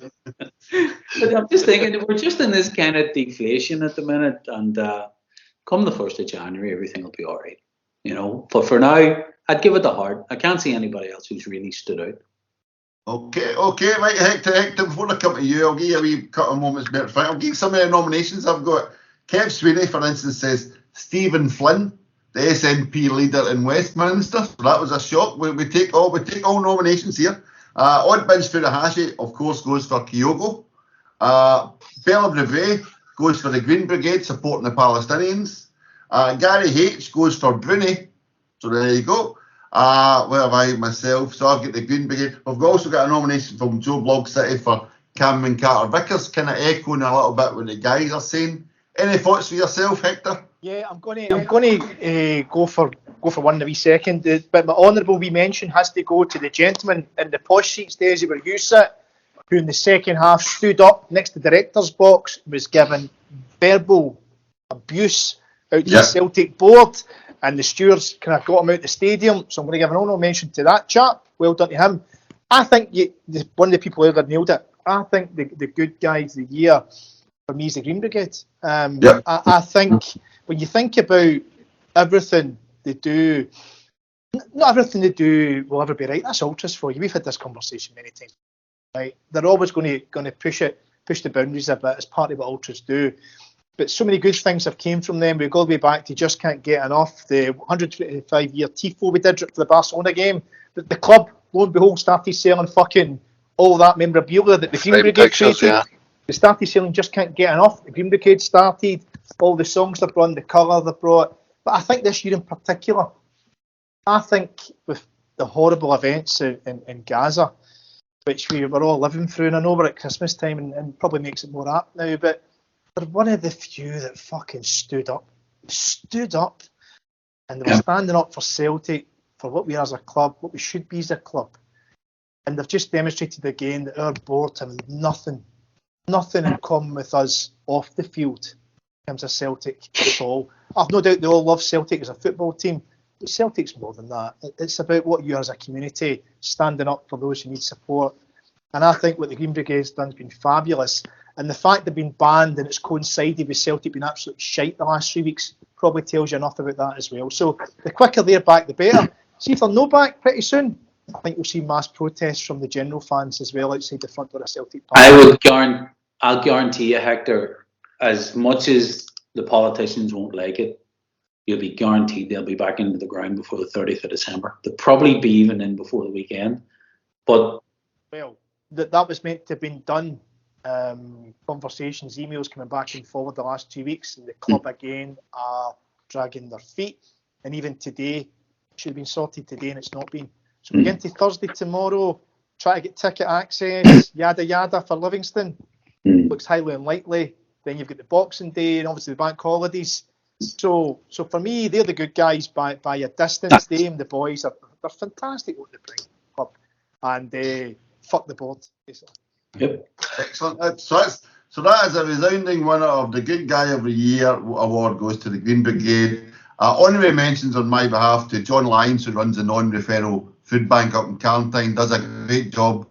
But I'm just thinking, we're just in this kind of deflation at the minute, and come the 1st of January, everything will be all right. But for now, I'd give it to Hart. I can't see anybody else who's really stood out. Okay, right, Hector, before I come to you, I'll give you a wee couple of moments better. I'll give you some of the nominations I've got. Kev Sweeney, for instance, says Stephen Flynn, the SNP leader in Westminster. So that was a shock. We take all nominations here. Odd Bins Furuhashi, of course, goes for Kyogo. Bella Brevet goes for the Green Brigade, supporting the Palestinians. Gary H goes for Brunei. So there you go. Where have I myself? So I've got the Green Brigade. We've also got a nomination from Joe Blog City for Cameron Carter Vickers, kind of echoing a little bit what the guys are saying. Any thoughts for yourself, Hector? Yeah, I'm going to go for one in a wee second. But my honourable wee mention has to go to the gentleman in the posh seats there, where you sit, who in the second half stood up next to the director's box, was given verbal abuse out to the Celtic board, and the stewards kind of got him out the stadium. So I'm going to give an honourable mention to that chap. Well done to him. I think one of the people there nailed it. I think the good guys of the year for me is the Green Brigade. I think when you think about everything they do, not everything they do will ever be right. That's ultras for you. We've had this conversation many times. Right? They're always going to push the boundaries a bit as part of what ultras do. But so many good things have came from them. We go all the way back to Just Can't Get Enough, the 125-year TIFO we did for the Barcelona game. The club, lo and behold, started selling fucking all that memorabilia that the Green Brigade created. Yeah. They started selling Just Can't Get Enough. The Green Brigade started. All the songs they've brought, the colour they've brought. But I think this year in particular, I think with the horrible events in Gaza, which we were all living through, and I know we're at Christmas time and probably makes it more apt now, but they're one of the few that fucking stood up, and they were standing up for Celtic for what we are as a club, what we should be as a club. And they've just demonstrated again that our board have nothing in common with us off the field in terms of Celtic at all. I've no doubt they all love Celtic as a football team, but Celtic's more than that. It's about what you are as a community, standing up for those who need support. And I think what the Green Brigade's done has been fabulous. And the fact they've been banned and it's coincided with Celtic being absolutely shite the last 3 weeks probably tells you enough about that as well. So the quicker they're back, the better. See if they're no back pretty soon, I think we'll see mass protests from the general fans as well outside the front door of Celtic Park. I'll guarantee you, Hector, as much as the politicians won't like it, you'll be guaranteed they'll be back into the ground before the 30th of December. They'll probably be even in before the weekend. But well, that was meant to have been done. Conversations, emails coming back and forward the last 2 weeks, and the club again are dragging their feet. And even today, it should have been sorted today, and it's not been. So we get into Thursday tomorrow, try to get ticket access, yada yada for Livingston. Looks highly unlikely. Then you've got the Boxing Day and obviously the bank holidays. So for me, they're the good guys by a distance. They and the boys they're fantastic what they bring up, and fuck the board. Basically. Yep. Excellent. So that is a resounding winner of the Good Guy of the Year award goes to the Green Brigade. Honorary mentions on my behalf to John Lyons, who runs the non-referral food bank up in Carntyne, does a great job,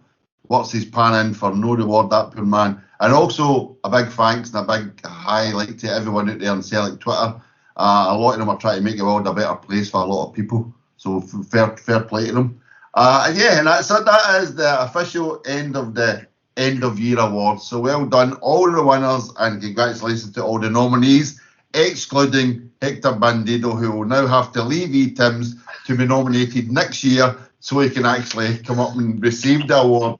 works his pan in for no reward, that poor man. And also a big thanks and a big highlight to everyone out there on Celtic Twitter. A lot of them are trying to make the world a better place for a lot of people, so fair play to them. And that is the official end of year awards. So well done, all the winners, and congratulations to all the nominees, excluding Hector Bandido, who will now have to leave ETims to be nominated next year so he can actually come up and receive the award.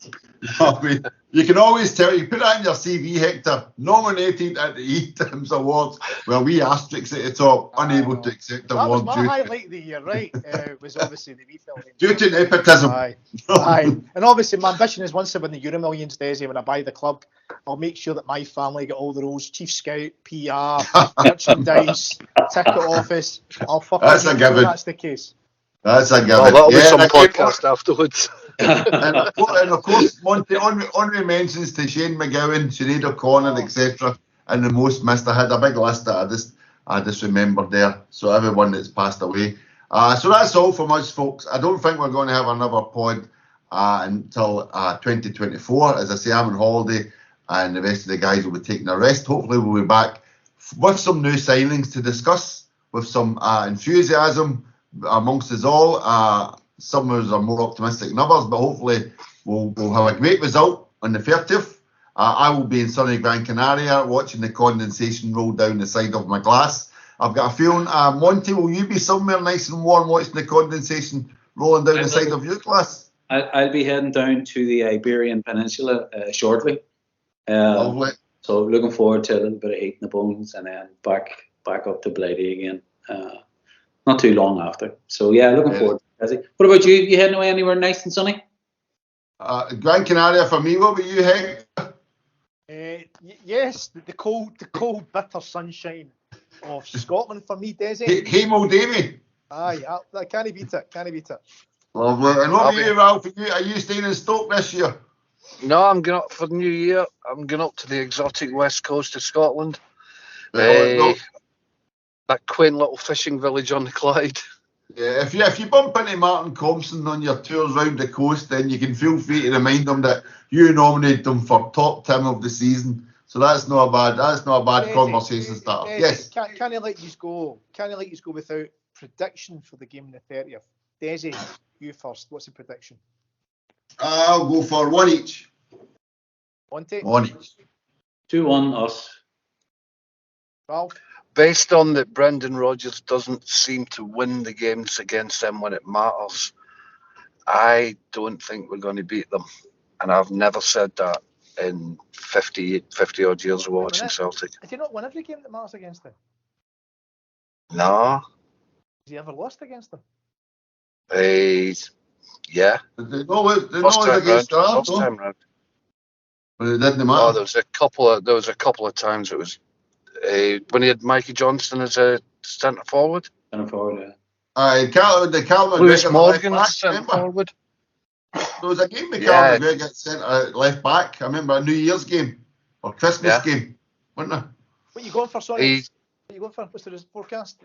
You can always tell, you put that in your CV, Hector, nominated at the ETims Awards. Well, we asterisks at the top, unable to accept the award. That was my highlight of the year, right? Was obviously the wee film. Due to nepotism. Aye. And obviously my ambition is once I win the Euro Millions, Desi, when I buy the club, I'll make sure that my family get all the roles, chief scout, PR, merchandise, ticket office. That's a given. That's the case. That's a given. Well, that'll be some podcast afterwards. and of course, Monty, honorary mentions to Shane McGowan, Sinead O'Connor, etc. And the most missed. I had a big list that I just remembered there. So everyone that's passed away. So that's all from us, folks. I don't think we're going to have another pod until 2024. As I say, I'm on holiday, and the rest of the guys will be taking a rest. Hopefully, we'll be back with some new signings to discuss, with some enthusiasm amongst us all. Some of us are more optimistic than others, but hopefully we'll have a great result on the 30th. I will be in sunny Gran Canaria watching the condensation roll down the side of my glass. I've got a feeling, Monty, will you be somewhere nice and warm watching the condensation rolling down the side of your glass? I'll be heading down to the Iberian Peninsula shortly. Lovely. So looking forward to a little bit of heat in the bones, and then back up to Blighty again. Not too long after. So yeah, looking forward. What about you? You heading away anywhere nice and sunny? Gran Canaria for me. What about you, Hector? Yes, the cold, bitter sunshine of Scotland for me, Desi. Hamo Davy. Aye, I can't beat it. Lovely. And what about you, Ralph? Are you staying in Stoke this year? No, I'm going up for New Year. I'm going up to the exotic west coast of Scotland. That quaint little fishing village on the Clyde. Yeah, if you bump into Martin Compson on your tours round the coast, then you can feel free to remind them that you nominated them for top Tim of the season. So that's not a bad conversation starter. Yes. Can I let you go? Can I let you go without prediction for the game on the 30th? Desi, you first. What's the prediction? I'll go for one each. One each. 2-1 us. Ralph? Based on that Brendan Rodgers doesn't seem to win the games against them when it matters, I don't think we're going to beat them. And I've never said that in 50 odd years of watching Celtic. Did you not win every game that matters against them? No. Has he ever lost against them? Yeah. They know against First time round. But it didn't matter. Oh, there was a couple of times it was when he had Mikey Johnston as a centre forward. Centre forward, yeah. The Cal Lewis McGregor Morgan left back, centre remember? forward. There was a game with Yeah. Cal McGregor centre left back. I remember a New Year's game or Christmas Yeah. game, wasn't there? What you going for, Sonny? He- What you going for? What's the forecast?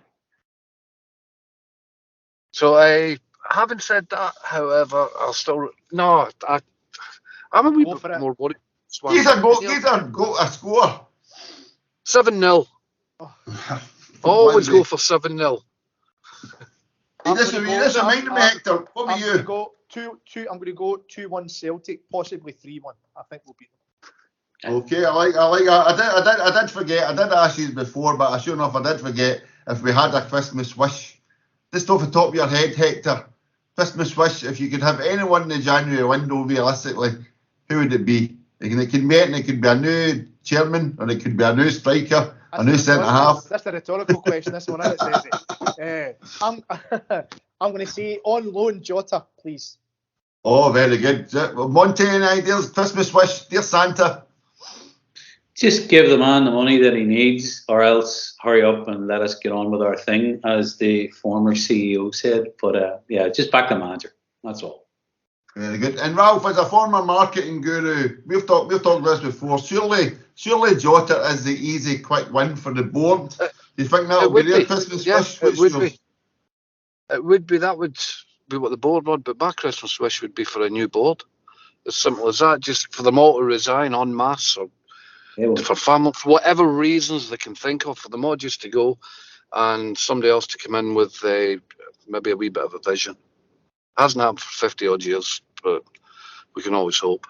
So having said that, however, I'll still I'm a wee Go for bit it. more worried. He's a score. 7-0. Always go for 7-0. You just reminded me, Hector. What about you? Go 2-2. I'm going to go 2-1 Celtic, possibly 3-1. I think we'll beat them. Okay, I like. I did forget. I did ask you before, but sure enough, I did forget if we had a Christmas wish. Just off the top of your head, Hector, Christmas wish. If you could have anyone in the January window, realistically, who would it be? It could be a new chairman, or it could be a new striker, a new centre half. That's the rhetorical question. This one, isn't it, Stacey? I'm going to say on loan Jota, please. Oh, very good. Monty, any ideas? Christmas wish, dear Santa. Just give the man the money that he needs, or else hurry up and let us get on with our thing, as the former CEO said. But just back the manager. That's all. Very good. And Ralph, as a former marketing guru, we've talked about this before. Surely Jota is the easy, quick win for the board. Do you think that will be their Christmas wish? It would be. It would be. That would be what the board would. But my Christmas wish would be for a new board. As simple as that. Just for them all to resign en masse, or for family, for whatever reasons they can think of, for them all just to go, and somebody else to come in with maybe a wee bit of a vision. Hasn't happened for 50 odd years, but we can always hope.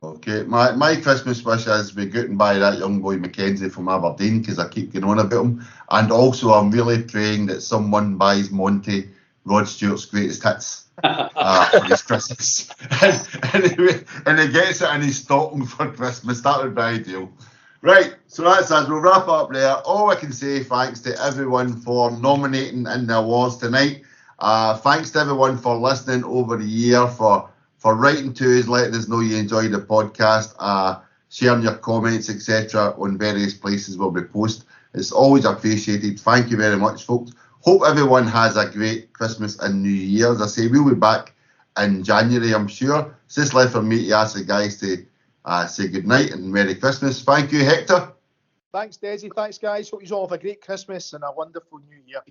Okay, my Christmas wish is we get and buy that young boy Mackenzie from Aberdeen, because I keep going on about him. And also, I'm really praying that someone buys Monty Rod Stewart's greatest hits for his Christmas. and he gets it in his stocking for Christmas. That would be ideal. Right, so that's us. We'll wrap up there. All I can say, thanks to everyone for nominating in the awards tonight. Thanks to everyone for listening over the year, for writing to us, letting us know you enjoyed the podcast, sharing your comments, etc. on various places where we post. It's always appreciated. Thank you very much, folks. Hope everyone has a great Christmas and New Year. As I say, we'll be back in January, I'm sure. It's just left for me to ask the guys to say good night and Merry Christmas. Thank you, Hector. Thanks, Desi. Thanks, guys. Hope you all have a great Christmas and a wonderful New Year.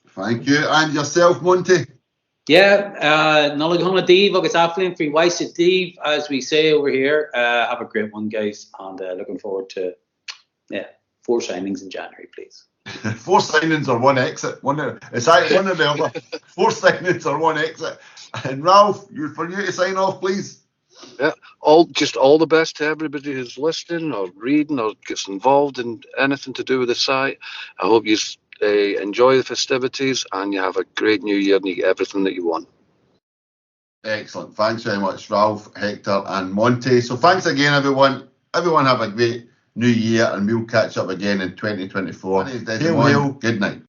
Thank you. And yourself, Monty? Yeah, Nullighana Dave, agus Aflin, free Weiss Dave, as we say over here. Have a great one, guys, and looking forward to 4 signings in January, please. 4 signings or 1 exit. It's either one or the other. 4 signings or 1 exit. And Ralph, for you to sign off, please. Yeah, all the best to everybody who's listening or reading or gets involved in anything to do with the site. I hope you enjoy the festivities and you have a great New Year and you get everything that you want. Excellent. Thanks very much, Ralph, Hector, and Monty. So thanks again, everyone. Everyone have a great New Year, and we'll catch up again in 2024. Hail, hail, good night.